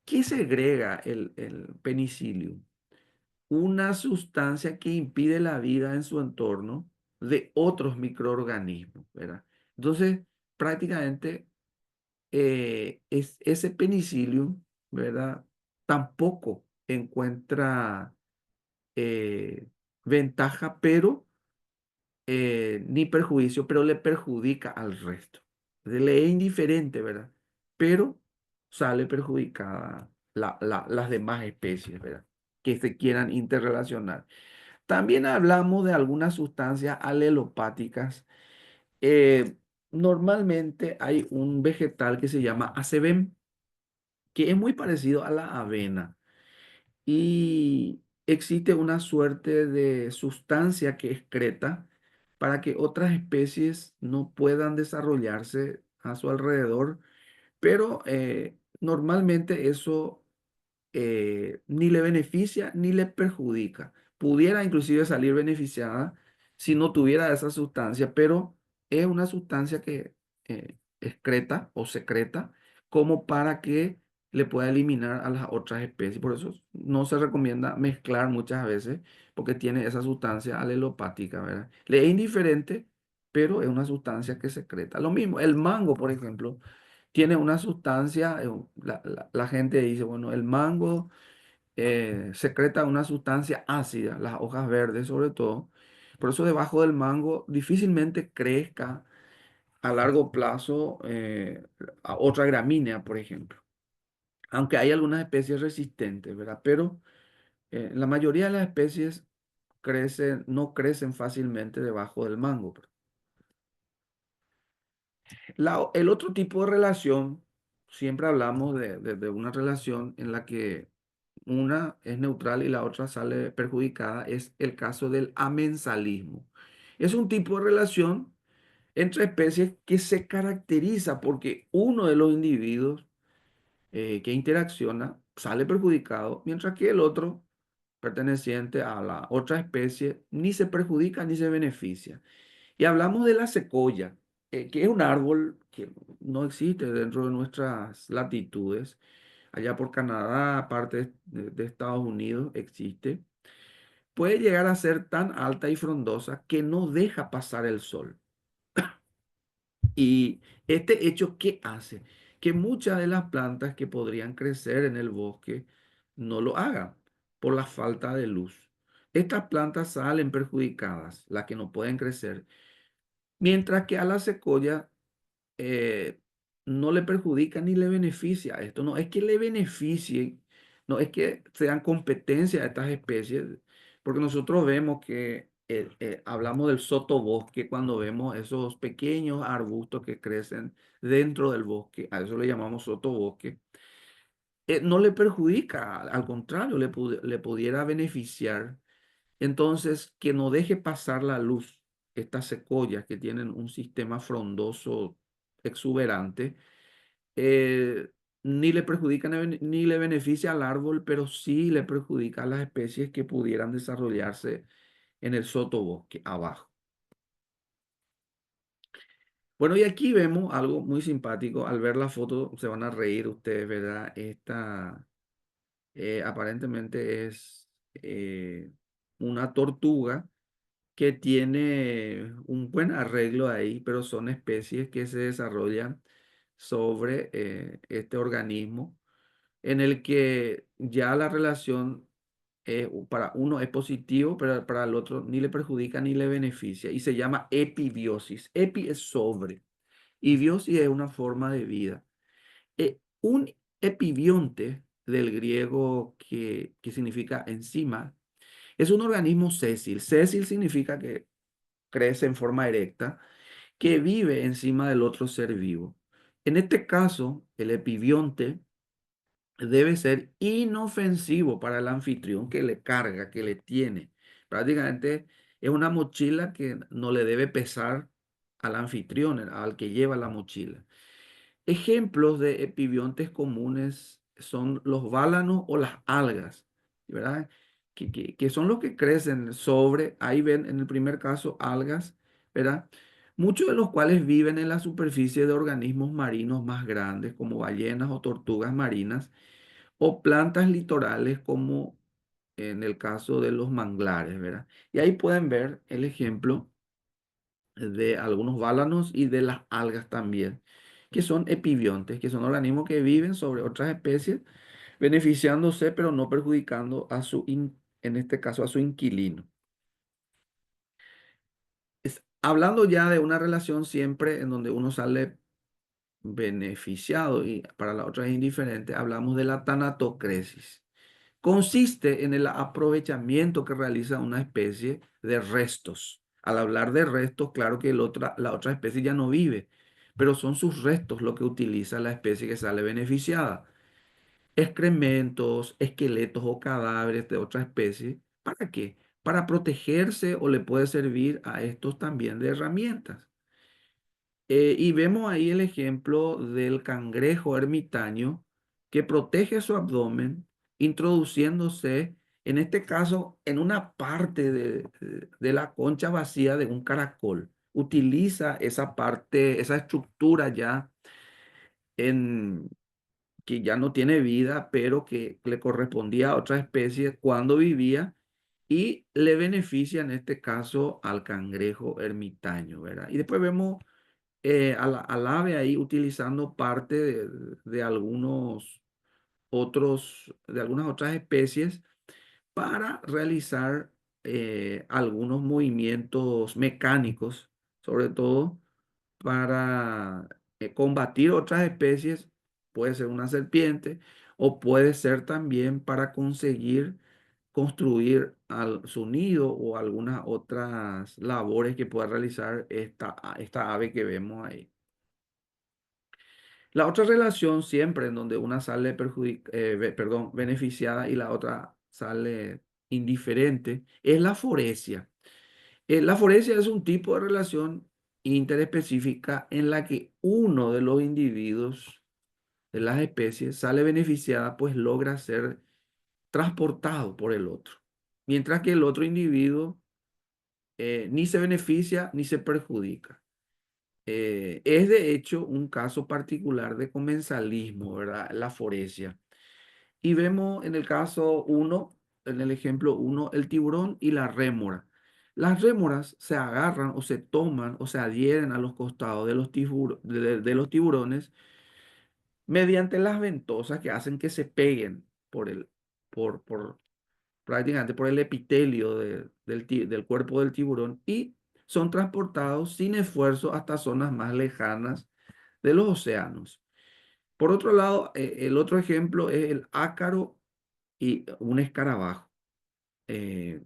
Speaker 1: ¿Qué segrega el penicillium? Una sustancia que impide la vida en su entorno de otros microorganismos, ¿verdad? Entonces, prácticamente ese penicillium, ¿verdad? Tampoco encuentra eh, ventaja, pero ni perjuicio, pero le perjudica al resto. Le es indiferente, ¿verdad? Pero sale perjudicada las demás especies, ¿verdad? Que se quieran interrelacionar. También hablamos de algunas sustancias alelopáticas. Eh, Normalmente hay un vegetal que se llama acebén, que es muy parecido a la avena. Y existe una suerte de sustancia que excreta para que otras especies no puedan desarrollarse a su alrededor, pero normalmente eso ni le beneficia ni le perjudica. Pudiera inclusive salir beneficiada si no tuviera esa sustancia, pero es una sustancia que excreta o secreta como para que le pueda eliminar a las otras especies. Por eso no se recomienda mezclar muchas veces porque tiene esa sustancia alelopática, ¿verdad? Le es indiferente, pero es una sustancia que secreta. Lo mismo, el mango, por ejemplo, tiene una sustancia, la gente dice, bueno, el mango secreta una sustancia ácida, las hojas verdes sobre todo. Por eso debajo del mango difícilmente crezca a largo plazo a otra gramínea, por ejemplo. Aunque hay algunas especies resistentes, ¿verdad? Pero la mayoría de las especies no crecen fácilmente debajo del mango. El otro tipo de relación, siempre hablamos de una relación en la que una es neutral y la otra sale perjudicada, es el caso del amensalismo. Es un tipo de relación entre especies que se caracteriza porque uno de los individuos que interacciona sale perjudicado, mientras que el otro, perteneciente a la otra especie, ni se perjudica ni se beneficia. Y hablamos de la secoya, que es un árbol que no existe dentro de nuestras latitudes. Allá por Canadá, parte de Estados Unidos, existe. Puede llegar a ser tan alta y frondosa que no deja pasar el sol. Y este hecho, ¿qué hace? Que muchas de las plantas que podrían crecer en el bosque no lo hagan por la falta de luz. Estas plantas salen perjudicadas, las que no pueden crecer, mientras que a la secoya eh, no le perjudica ni le beneficia. Esto no es que le beneficie, no es que sean competencia de estas especies, porque nosotros vemos que hablamos del sotobosque cuando vemos esos pequeños arbustos que crecen dentro del bosque, a eso le llamamos sotobosque. No le perjudica, al contrario, le pudiera beneficiar. Entonces, que no deje pasar la luz, estas secoyas que tienen un sistema frondoso exuberante, eh, ni le perjudica ni le beneficia al árbol, pero sí le perjudica a las especies que pudieran desarrollarse en el sotobosque abajo. Bueno, y aquí vemos algo muy simpático. Al ver la foto se van a reír ustedes, ¿verdad? Esta aparentemente es una tortuga que tiene un buen arreglo ahí, pero son especies que se desarrollan sobre este organismo en el que ya la relación para uno es positivo, pero para el otro ni le perjudica ni le beneficia y se llama epibiosis. Epi es sobre y biosis es una forma de vida. Un epibionte del griego que significa enzima es un organismo sésil. Sésil significa que crece en forma erecta, que vive encima del otro ser vivo. En este caso, el epibionte debe ser inofensivo para el anfitrión que le carga, que le tiene. Prácticamente es una mochila que no le debe pesar al anfitrión, al que lleva la mochila. Ejemplos de epibiontes comunes son los bálanos o las algas, ¿verdad? Que son los que crecen sobre, ahí ven en el primer caso algas, ¿verdad? Muchos de los cuales viven en la superficie de organismos marinos más grandes, como ballenas o tortugas marinas, o plantas litorales, como en el caso de los manglares, ¿verdad? Y ahí pueden ver el ejemplo de algunos bálanos y de las algas también, que son epibiontes, que son organismos que viven sobre otras especies, beneficiándose pero no perjudicando a en este caso a su inquilino. Hablando ya de una relación siempre en donde uno sale beneficiado y para la otra es indiferente, hablamos de la tanatocresis. Consiste en el aprovechamiento que realiza una especie de restos. Al hablar de restos, claro que la otra especie ya no vive, pero son sus restos lo que utiliza la especie que sale beneficiada. Excrementos, esqueletos o cadáveres de otra especie. ¿Para qué? Para protegerse, o le puede servir a estos también de herramientas. Y vemos ahí el ejemplo del cangrejo ermitaño que protege su abdomen introduciéndose, en este caso, en una parte de la concha vacía de un caracol. Utiliza esa parte, esa estructura ya en, que ya no tiene vida, pero que le correspondía a otra especie cuando vivía, y le beneficia en este caso al cangrejo ermitaño, ¿verdad? Y después vemos al ave ahí utilizando parte de algunos de algunas otras especies para realizar algunos movimientos mecánicos, sobre todo para combatir otras especies. Puede ser una serpiente o puede ser también para conseguir construir su nido o algunas otras labores que pueda realizar esta ave que vemos ahí. La otra relación siempre en donde una sale perdón, beneficiada y la otra sale indiferente es la foresia. La foresia es un tipo de relación interespecífica en la que uno de los individuos de las especies sale beneficiada, pues logra ser transportado por el otro, mientras que el otro individuo ni se beneficia ni se perjudica. Es de hecho un caso particular de comensalismo, ¿verdad? La foresia. Y vemos en el caso uno, en el ejemplo uno, el tiburón y la rémora. Las rémoras se agarran o se toman o se adhieren a los costados de de los tiburones mediante las ventosas que hacen que se peguen por prácticamente por el epitelio del cuerpo del tiburón, y son transportados sin esfuerzo hasta zonas más lejanas de los océanos. Por otro lado, el otro ejemplo es el ácaro y un escarabajo. Eh,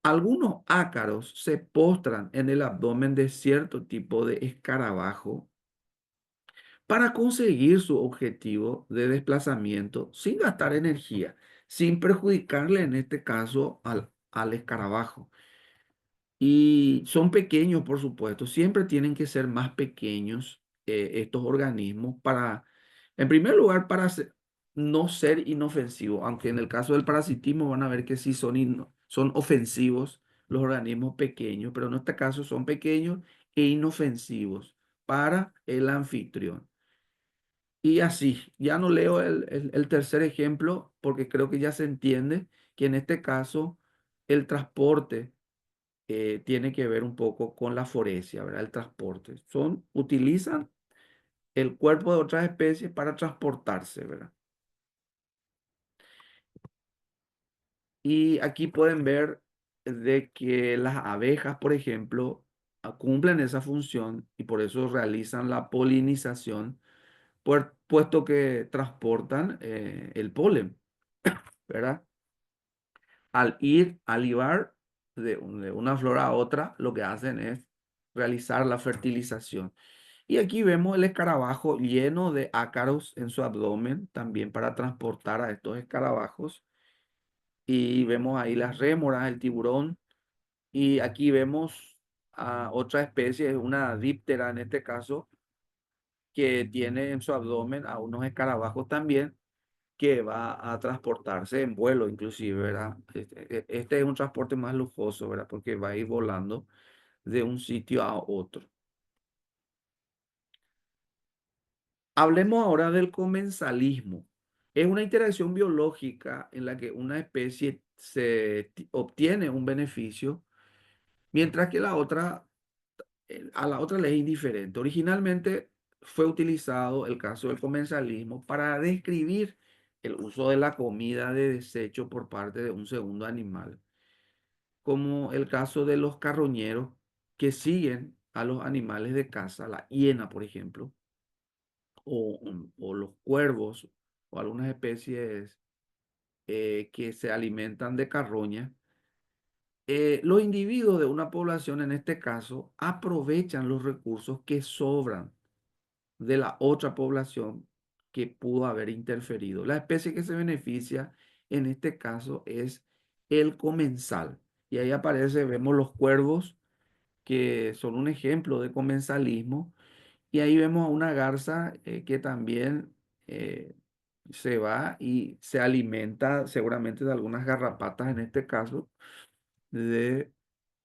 Speaker 1: Algunos ácaros se postran en el abdomen de cierto tipo de escarabajo para conseguir su objetivo de desplazamiento sin gastar energía, sin perjudicarle en este caso al escarabajo. Y son pequeños, por supuesto. Siempre tienen que ser más pequeños estos organismos para, en primer lugar, para no ser inofensivos. Aunque en el caso del parasitismo van a ver que sí son ofensivos los organismos pequeños, pero en este caso son pequeños e inofensivos para el anfitrión. Y así, ya no leo el tercer ejemplo porque creo que ya se entiende que en este caso el transporte tiene que ver un poco con la foresia, ¿verdad? El transporte. Utilizan el cuerpo de otras especies para transportarse, ¿verdad? Y aquí pueden ver de que las abejas, por ejemplo, cumplen esa función y por eso realizan la polinización, puesto que transportan el polen, ¿verdad? Al ir a libar de una flor a otra, lo que hacen es realizar la fertilización. Y aquí vemos el escarabajo lleno de ácaros en su abdomen, también para transportar a estos escarabajos. Y vemos ahí las rémoras, el tiburón. Y aquí vemos a otra especie, una díptera en este caso, que tiene en su abdomen a unos escarabajos también, que va a transportarse en vuelo inclusive, ¿verdad? Este es un transporte más lujoso, ¿verdad? Porque va a ir volando de un sitio a otro. Hablemos ahora del comensalismo. Es una interacción biológica en la que una especie obtiene un beneficio, mientras que a la otra le es indiferente. Originalmente fue utilizado el caso del comensalismo para describir el uso de la comida de desecho por parte de un segundo animal, como el caso de los carroñeros que siguen a los animales de caza, la hiena, por ejemplo, o los cuervos o algunas especies que se alimentan de carroña. Los individuos de una población, en este caso, aprovechan los recursos que sobran de la otra población que pudo haber interferido. La especie que se beneficia en este caso es el comensal. Y ahí aparece, vemos los cuervos, que son un ejemplo de comensalismo. Y ahí vemos a una garza que también eh, se va y se alimenta seguramente de algunas garrapatas, en este caso, de,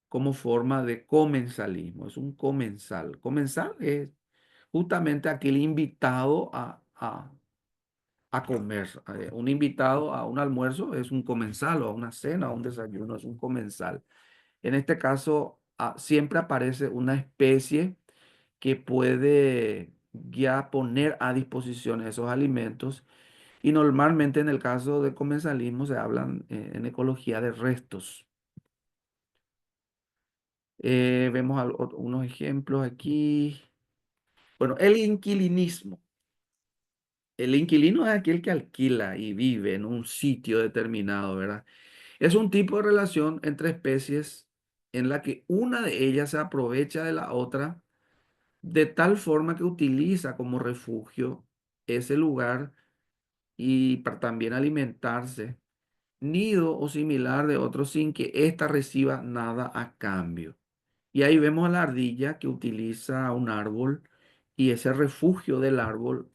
Speaker 1: como forma de comensalismo. Es un comensal. Comensal es justamente aquel invitado a comer. Un invitado a un almuerzo es un comensal, o a una cena, o a un desayuno es un comensal. En este caso, siempre aparece una especie que puede ya poner a disposición esos alimentos. Y normalmente en el caso de comensalismo se hablan en ecología de restos. Vemos unos ejemplos aquí. Bueno, el inquilinismo. El inquilino es aquel que alquila y vive en un sitio determinado, ¿verdad? Es un tipo de relación entre especies en la que una de ellas se aprovecha de la otra de tal forma que utiliza como refugio ese lugar y para también alimentarse, nido o similar de otro sin que ésta reciba nada a cambio. Y ahí vemos a la ardilla que utiliza un árbol, y ese refugio del árbol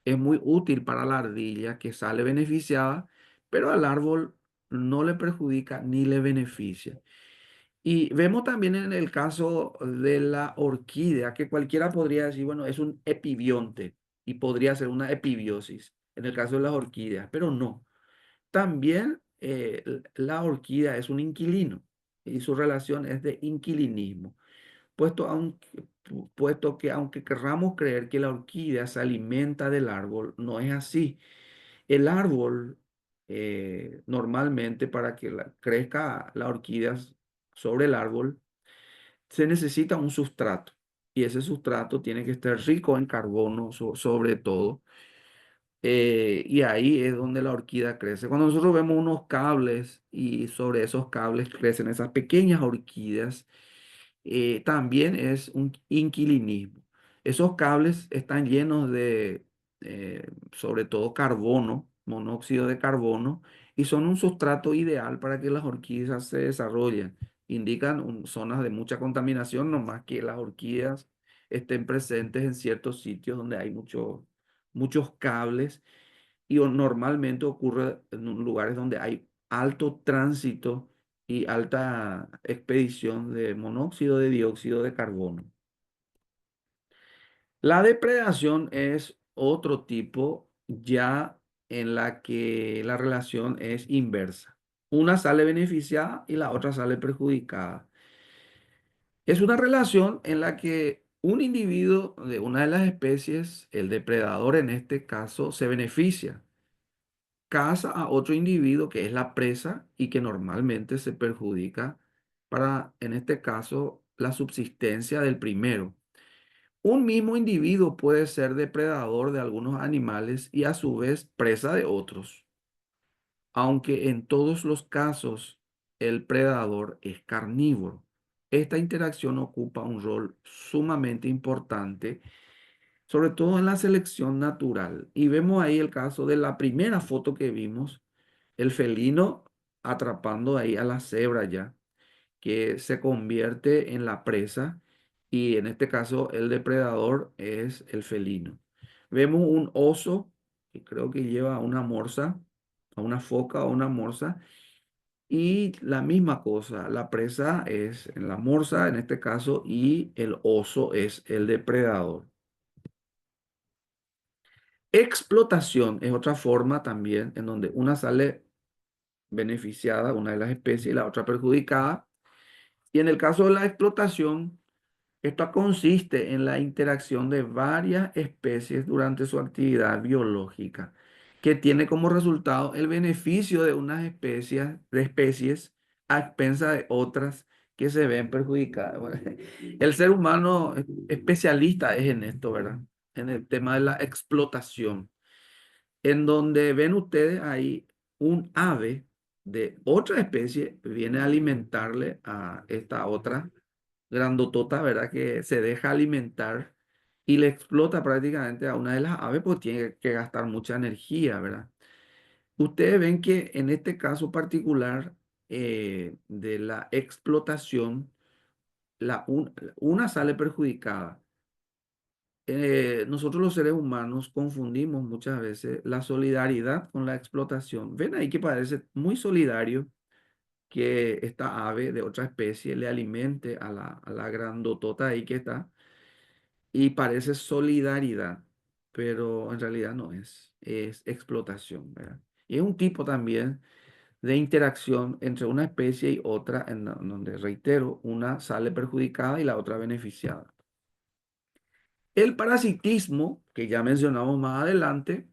Speaker 1: es muy útil para la ardilla, que sale beneficiada, pero al árbol no le perjudica ni le beneficia. Y vemos también en el caso de la orquídea que cualquiera podría decir, bueno, es un epibionte y podría ser una epibiosis en el caso de las orquídeas, pero no. También la orquídea es un inquilino y su relación es de inquilinismo, puesto que aunque querramos creer que la orquídea se alimenta del árbol, no es así. El árbol, normalmente para que crezca la orquídea sobre el árbol, se necesita un sustrato. Y ese sustrato tiene que estar rico en carbono, sobre todo. Y ahí es donde la orquídea crece. Cuando nosotros vemos unos cables y sobre esos cables crecen esas pequeñas orquídeas, también es un inquilinismo. Esos cables están llenos de, sobre todo, carbono, monóxido de carbono, y son un sustrato ideal para que las orquídeas se desarrollen. Indican zonas de mucha contaminación, no más que las orquídeas estén presentes en ciertos sitios donde hay muchos cables, y normalmente ocurre en lugares donde hay alto tránsito y alta expedición de monóxido de dióxido de carbono. La depredación es otro tipo ya en la que la relación es inversa. Una sale beneficiada y la otra sale perjudicada. Es una relación en la que un individuo de una de las especies, el depredador en este caso, se beneficia, caza a otro individuo que es la presa y que normalmente se perjudica para, en este caso, la subsistencia del primero. Un mismo individuo puede ser depredador de algunos animales y a su vez presa de otros, aunque en todos los casos el predador es carnívoro. Esta interacción ocupa un rol sumamente importante, sobre todo en la selección natural. Y vemos ahí el caso de la primera foto que vimos, el felino atrapando ahí a la cebra ya. que se convierte en la presa y en este caso el depredador es el felino. Vemos un oso que creo que lleva a una morsa, a una foca o una morsa, y la misma cosa, la presa es la morsa en este caso y el oso es el depredador. Explotación es otra forma también en donde una sale beneficiada, una de las especies, y la otra perjudicada. Y en el caso de la explotación, esto consiste en la interacción de varias especies durante su actividad biológica, que tiene como resultado el beneficio de especies a expensas de otras que se ven perjudicadas. Bueno, el ser humano especialista es en esto, ¿verdad? En el tema de la explotación, en donde ven ustedes ahí un ave de otra especie viene a alimentarle a esta otra grandotota, ¿verdad? Que se deja alimentar y le explota prácticamente a una de las aves, pues tiene que gastar mucha energía, ¿verdad? Ustedes ven que en este caso particular de la explotación, una sale perjudicada. Nosotros los seres humanos confundimos muchas veces la solidaridad con la explotación. Ven ahí que parece muy solidario que esta ave de otra especie le alimente a la grandotota ahí que está y parece solidaridad, pero en realidad no es, es explotación, ¿verdad? Y es un tipo también de interacción entre una especie y otra en donde, reitero, una sale perjudicada y la otra beneficiada. El parasitismo, que ya mencionamos más adelante,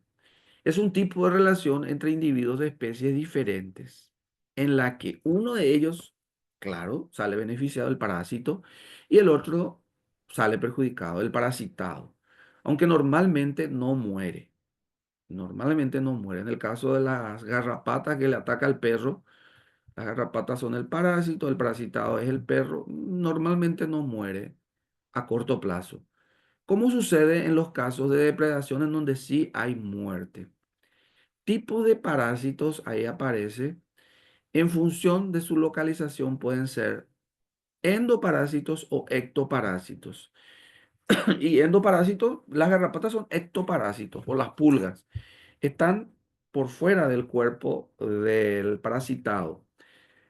Speaker 1: es un tipo de relación entre individuos de especies diferentes, en la que uno de ellos, claro, sale beneficiado del parásito y el otro sale perjudicado, el parasitado, aunque normalmente no muere. Normalmente no muere. En el caso de las garrapatas que le ataca al perro, las garrapatas son el parasitado es el perro, normalmente no muere a corto plazo. ¿Cómo sucede en los casos de depredación en donde sí hay muerte? Tipos de parásitos ahí aparece. En función de su localización pueden ser endoparásitos o ectoparásitos. Y endoparásitos, las garrapatas son ectoparásitos o las pulgas. Están por fuera del cuerpo del parasitado.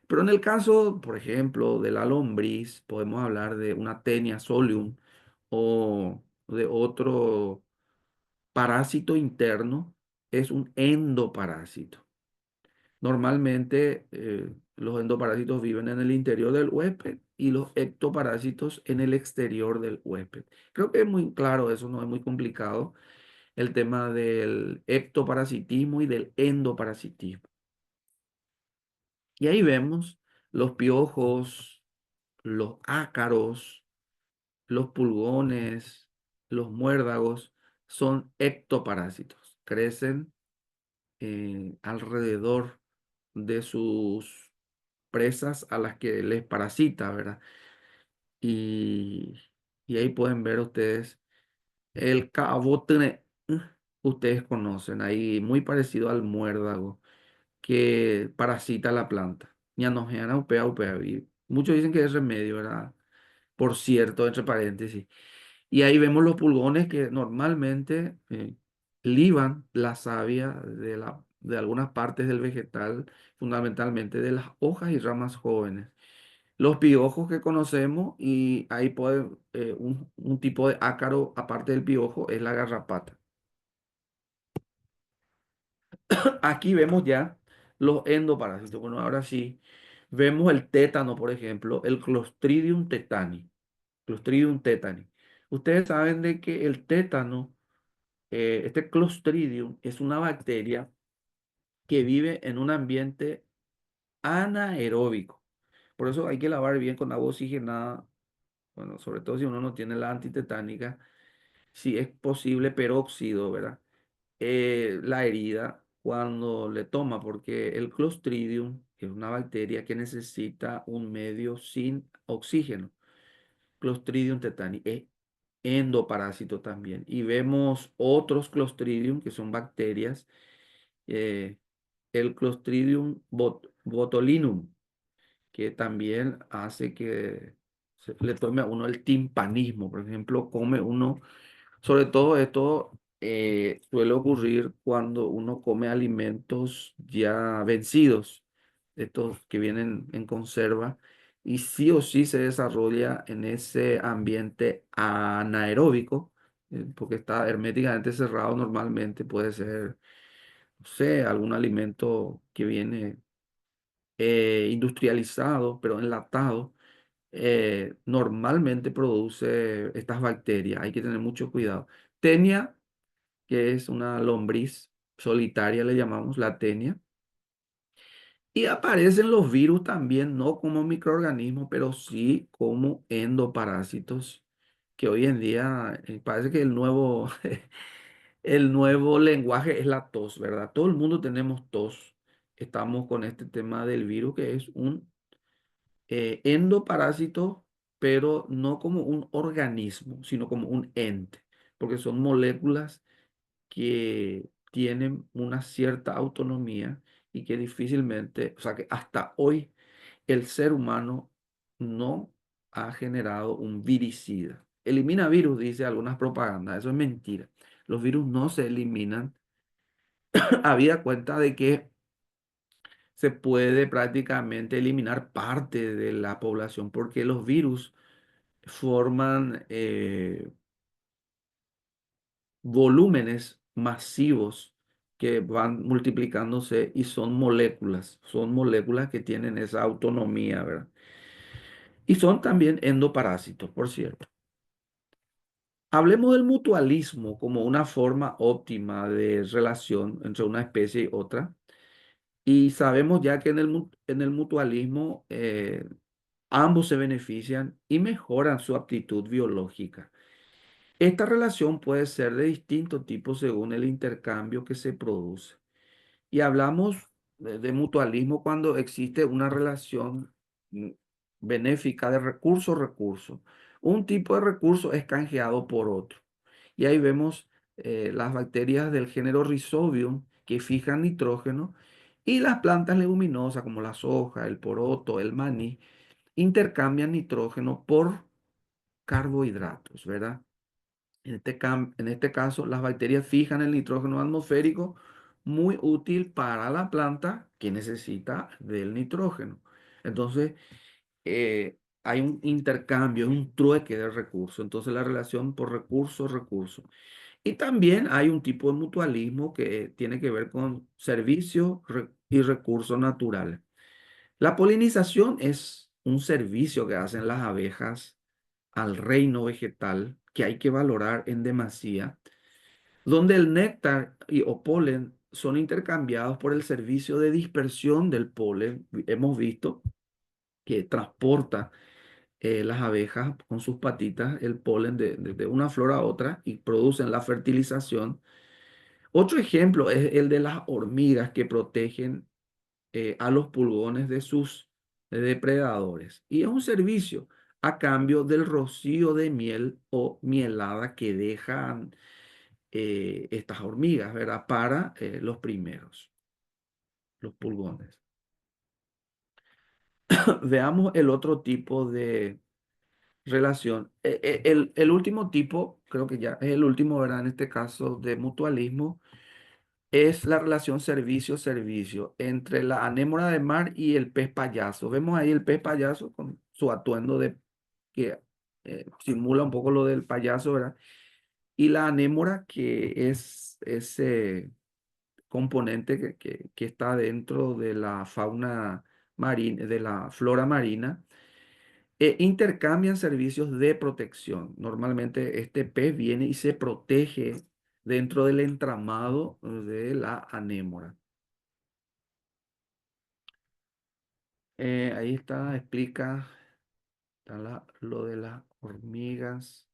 Speaker 1: Pero en el caso, por ejemplo, de la lombriz, podemos hablar de una Taenia solium o de otro parásito interno, es un endoparásito. Normalmente los endoparásitos viven en el interior del huésped y los ectoparásitos en el exterior del huésped. Creo que es muy claro eso, no es muy complicado, el tema del ectoparasitismo y del endoparasitismo. Y ahí vemos los piojos, los ácaros, los pulgones, los muérdagos, son ectoparásitos. Crecen alrededor de sus presas a las que les parasita, ¿verdad? Y, y ahí pueden ver ustedes el cabote, ustedes conocen, ahí muy parecido al muérdago que parasita la planta. Ñanojeana upea upea. Y muchos dicen que es remedio, ¿verdad? Por cierto, entre paréntesis. Y ahí vemos los pulgones que normalmente liban la savia de algunas partes del vegetal, fundamentalmente de las hojas y ramas jóvenes. Los piojos que conocemos y ahí puede un tipo de ácaro aparte del piojo es la garrapata. Aquí vemos ya los endoparásitos. Bueno, ahora sí, vemos el tétano, por ejemplo, el Clostridium tetani. Clostridium tetani. Ustedes saben de que el tétano, este Clostridium, es una bacteria que vive en un ambiente anaeróbico. Por eso hay que lavar bien con agua oxigenada, bueno, sobre todo si uno no tiene la antitetánica, si es posible peróxido, ¿verdad? La herida cuando le toma, porque el Clostridium es una bacteria que necesita un medio sin oxígeno. Clostridium tetani es endoparásito también. Y vemos otros Clostridium que son bacterias, el Clostridium botulinum, que también hace que se le tome a uno el timpanismo. Por ejemplo, come uno, sobre todo esto suele ocurrir cuando uno come alimentos ya vencidos, estos que vienen en conserva, y sí o sí se desarrolla en ese ambiente anaeróbico, porque está herméticamente cerrado normalmente, puede ser, no sé, algún alimento que viene industrializado, pero enlatado, normalmente produce estas bacterias. Hay que tener mucho cuidado. Tenia, que es una lombriz solitaria, le llamamos la tenia. Y aparecen los virus también, no como microorganismos, pero sí como endoparásitos, que hoy en día parece que el nuevo, el nuevo lenguaje es la tos, ¿verdad? Todo el mundo tenemos tos. Estamos con este tema del virus, que es un endoparásito, pero no como un organismo, sino como un ente, porque son moléculas que tienen una cierta autonomía y que difícilmente, o sea que hasta hoy el ser humano no ha generado un viricida. Elimina virus, dice algunas propagandas, eso es mentira. Los virus no se eliminan, habida cuenta de que se puede prácticamente eliminar parte de la población porque los virus forman volúmenes masivos que van multiplicándose y son moléculas que tienen esa autonomía, ¿verdad? Y son también endoparásitos, por cierto. Hablemos del mutualismo como una forma óptima de relación entre una especie y otra. Y sabemos ya que en el mutualismo ambos se benefician y mejoran su aptitud biológica. Esta relación puede ser de distinto tipo según el intercambio que se produce. Y hablamos de mutualismo cuando existe una relación mm, benéfica de recurso-recurso. Un tipo de recurso es canjeado por otro. Y ahí vemos las bacterias del género Rhizobium que fijan nitrógeno y las plantas leguminosas como la soja, el poroto, el maní intercambian nitrógeno por carbohidratos, ¿verdad? En este caso, las bacterias fijan el nitrógeno atmosférico, muy útil para la planta que necesita del nitrógeno. Entonces, hay un intercambio, un trueque de recursos. Entonces, la relación por recurso. Y también hay un tipo de mutualismo que tiene que ver con servicios y recursos naturales. La polinización es un servicio que hacen las abejas al reino vegetal que hay que valorar en demasía, donde el néctar o polen son intercambiados por el servicio de dispersión del polen. Hemos visto que transporta las abejas con sus patitas el polen de una flor a otra y producen la fertilización. Otro ejemplo es el de las hormigas que protegen a los pulgones de sus depredadores. Y es un servicio a cambio del rocío de miel o mielada que dejan estas hormigas, ¿verdad? Para los primeros, los pulgones. Veamos el otro tipo de relación. El último tipo, creo que ya es el último, ¿verdad? En este caso de mutualismo, es la relación servicio-servicio entre la anémora de mar y el pez payaso. Vemos ahí el pez payaso con su atuendo de que simula un poco lo del payaso, ¿verdad? Y la anémora que es ese componente que está dentro de la fauna marina, de la flora marina, intercambian servicios de protección. Normalmente este pez viene y se protege dentro del entramado de la anémora. Ahí está, explica lo de las hormigas.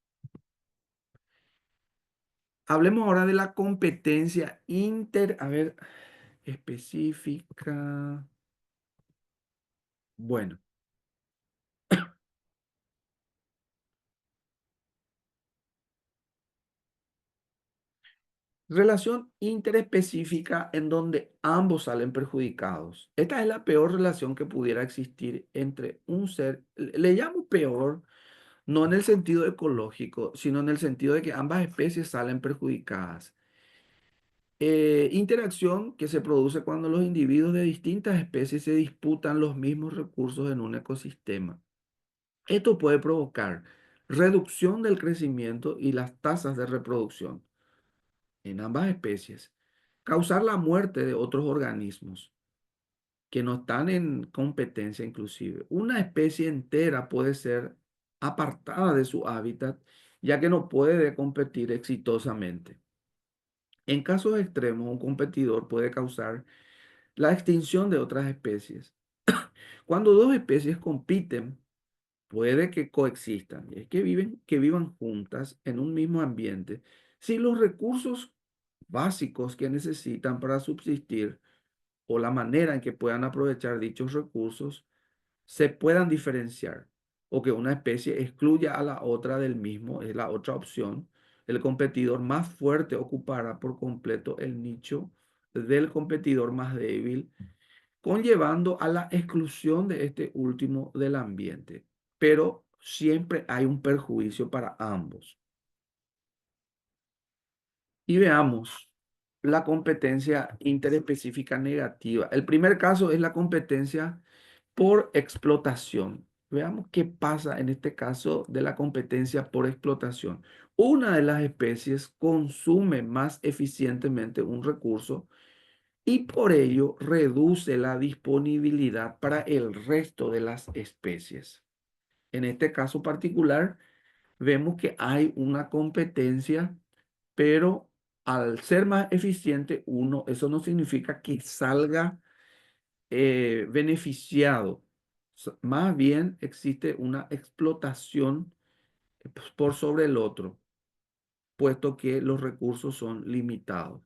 Speaker 1: Hablemos ahora de la competencia a ver, específica. Bueno, Relación interespecífica en donde ambos salen perjudicados. Esta es la peor relación que pudiera existir entre un ser. Le llamo peor, no en el sentido ecológico, sino en el sentido de que ambas especies salen perjudicadas. Interacción que se produce cuando los individuos de distintas especies se disputan los mismos recursos en un ecosistema. Esto puede provocar reducción del crecimiento y las tasas de reproducción en ambas especies, causar la muerte de otros organismos que no están en competencia inclusive. Una especie entera puede ser apartada de su hábitat ya que no puede competir exitosamente. En casos extremos, un competidor puede causar la extinción de otras especies. Cuando dos especies compiten, puede que coexistan, y es que vivan juntas en un mismo ambiente, si los recursos básicos que necesitan para subsistir o la manera en que puedan aprovechar dichos recursos se puedan diferenciar o que una especie excluya a la otra del mismo, es la otra opción. El competidor más fuerte ocupará por completo el nicho del competidor más débil, conllevando a la exclusión de este último del ambiente. Pero siempre hay un perjuicio para ambos. Y veamos la competencia interespecífica negativa. El primer caso es la competencia por explotación. Veamos qué pasa en este caso de la competencia por explotación. Una de las especies consume más eficientemente un recurso y por ello reduce la disponibilidad para el resto de las especies. En este caso particular, vemos que hay una competencia, pero al ser más eficiente uno, eso no significa que salga beneficiado. Más bien existe una explotación por sobre el otro, puesto que los recursos son limitados.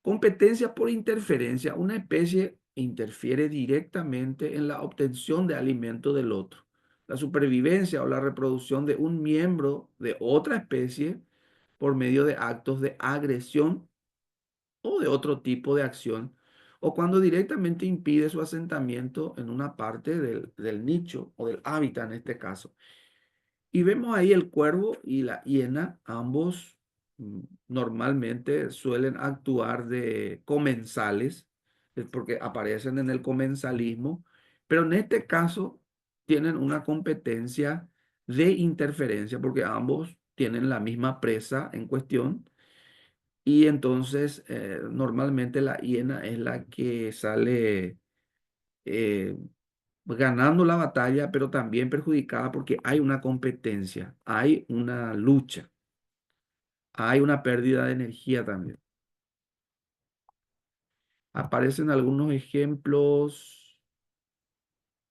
Speaker 1: Competencia por interferencia. Una especie interfiere directamente en la obtención de alimento del otro. La supervivencia o la reproducción de un miembro de otra especie por medio de actos de agresión o de otro tipo de acción, o cuando directamente impide su asentamiento en una parte del nicho o del hábitat en este caso. Y vemos ahí el cuervo y la hiena, ambos normalmente suelen actuar de comensales, porque aparecen en el comensalismo, pero en este caso tienen una competencia de interferencia, porque ambos tienen la misma presa en cuestión y entonces normalmente la hiena es la que sale eh, ganando la batalla, pero también perjudicada porque hay una competencia, hay una lucha, hay una pérdida de energía también. Aparecen algunos ejemplos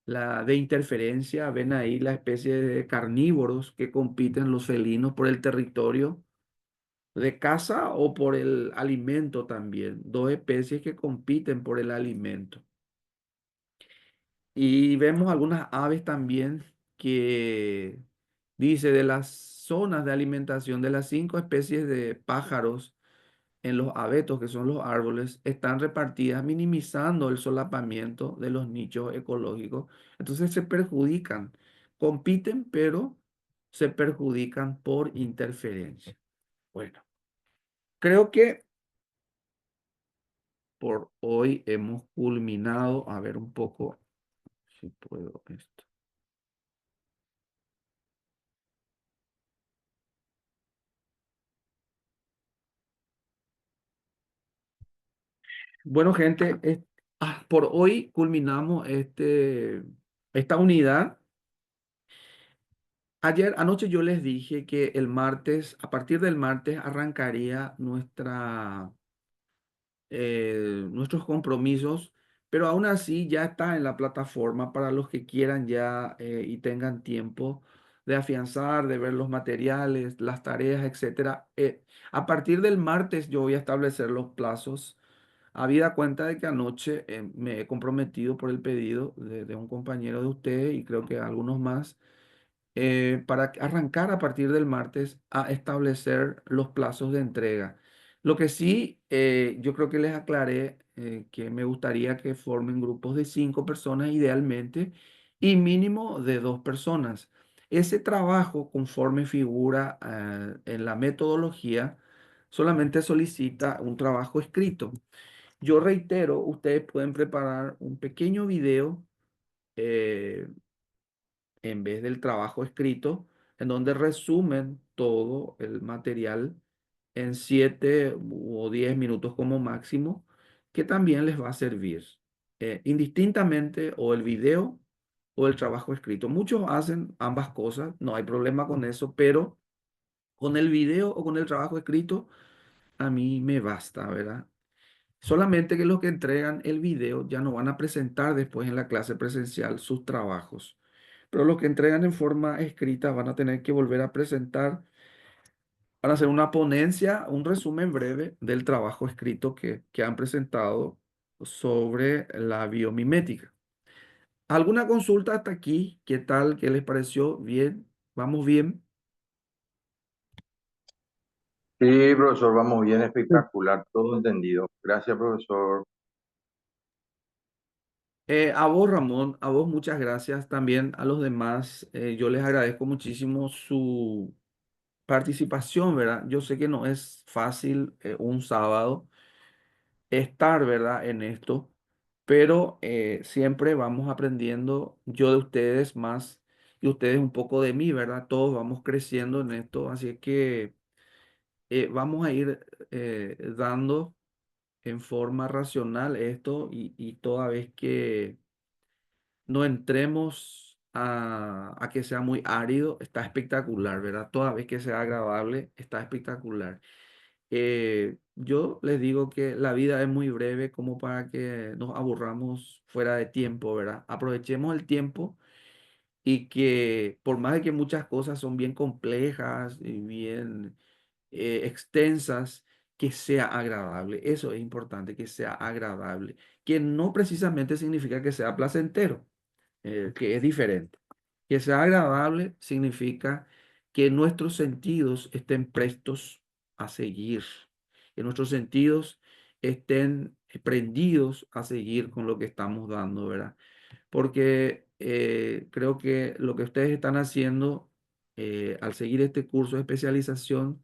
Speaker 1: de interferencia, ven ahí la especie de carnívoros que compiten los felinos por el territorio de caza o por el alimento también, dos especies que compiten por el alimento. Y vemos algunas aves también que dice de las zonas de alimentación de las 5 especies de pájaros en los abetos, que son los árboles, están repartidas, minimizando el solapamiento de los nichos ecológicos. Entonces se perjudican, compiten, pero se perjudican por interferencia. Bueno, creo que por hoy hemos culminado. A ver un poco si puedo esto. Bueno, gente, por hoy culminamos esta unidad. Anoche yo les dije que el martes, a partir del martes, arrancaría nuestros compromisos, pero aún así ya está en la plataforma para los que quieran ya y tengan tiempo de afianzar, de ver los materiales, las tareas, etcétera. A partir del martes yo voy a establecer los plazos. Habida cuenta de que anoche me he comprometido por el pedido de un compañero de ustedes y creo que algunos más, para arrancar a partir del martes a establecer los plazos de entrega. Lo que sí, yo creo que les aclaré que me gustaría que formen grupos de 5 personas idealmente y mínimo de 2 personas. Ese trabajo, conforme figura en la metodología, solamente solicita un trabajo escrito. Yo reitero, ustedes pueden preparar un pequeño video eh, en vez del trabajo escrito, en donde resumen todo el material en 7 o 10 minutos como máximo, que también les va a servir, indistintamente o el video o el trabajo escrito. Muchos hacen ambas cosas, no hay problema con eso, pero con el video o con el trabajo escrito, a mí me basta, ¿verdad? Solamente que los que entregan el video ya no van a presentar después en la clase presencial sus trabajos. Pero los que entregan en forma escrita van a tener que volver a presentar, van a hacer una ponencia, un resumen breve del trabajo escrito que han presentado sobre la biomimética. ¿Alguna consulta hasta aquí? ¿Qué tal? ¿Qué les pareció? ¿Bien? ¿Vamos bien?
Speaker 3: Sí, profesor, vamos bien, espectacular, todo entendido. Gracias, profesor.
Speaker 1: A vos, Ramón, a vos muchas gracias. También a los demás, yo les agradezco muchísimo su participación, ¿verdad? Yo sé que no es fácil un sábado estar, ¿verdad? En esto, pero siempre vamos aprendiendo, yo de ustedes más y ustedes un poco de mí, ¿verdad? Todos vamos creciendo en esto, así es que vamos a ir dando en forma racional esto y toda vez que no entremos a que sea muy árido, está espectacular, ¿verdad? Toda vez que sea agradable, está espectacular. Yo les digo que la vida es muy breve como para que nos aburramos fuera de tiempo, ¿verdad? Aprovechemos el tiempo y que por más de que muchas cosas son bien complejas y bien extensas, que sea agradable. Eso es importante, que sea agradable, que no precisamente significa que sea placentero, que es diferente. Que sea agradable significa que nuestros sentidos estén prestos a seguir, que nuestros sentidos estén prendidos a seguir con lo que estamos dando, ¿verdad? Porque creo que lo que ustedes están haciendo al seguir este curso de especialización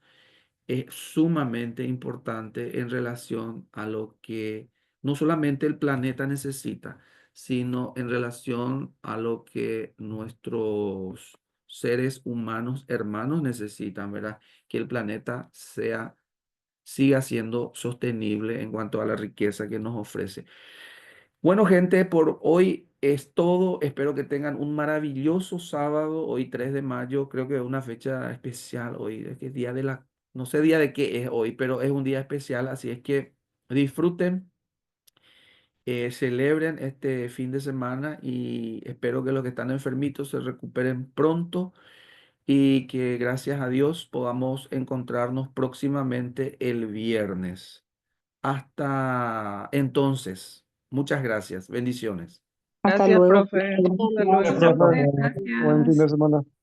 Speaker 1: es sumamente importante en relación a lo que no solamente el planeta necesita, sino en relación a lo que nuestros seres humanos hermanos necesitan, ¿verdad? Que el planeta siga siendo sostenible en cuanto a la riqueza que nos ofrece. Bueno, gente, por hoy es todo. Espero que tengan un maravilloso sábado, hoy 3 de mayo. Creo que es una fecha especial hoy. Es que es día de la, no sé día de qué es hoy, pero es un día especial. Así es que disfruten, celebren este fin de semana y espero que los que están enfermitos se recuperen pronto y que gracias a Dios podamos encontrarnos próximamente el viernes. Hasta entonces, muchas gracias. Bendiciones.
Speaker 4: Hasta
Speaker 5: Gracias,
Speaker 4: luego.
Speaker 5: profe. Hasta
Speaker 4: Gracias.
Speaker 5: luego.
Speaker 6: Gracias, profe. Buen fin
Speaker 7: Gracias.
Speaker 6: de semana.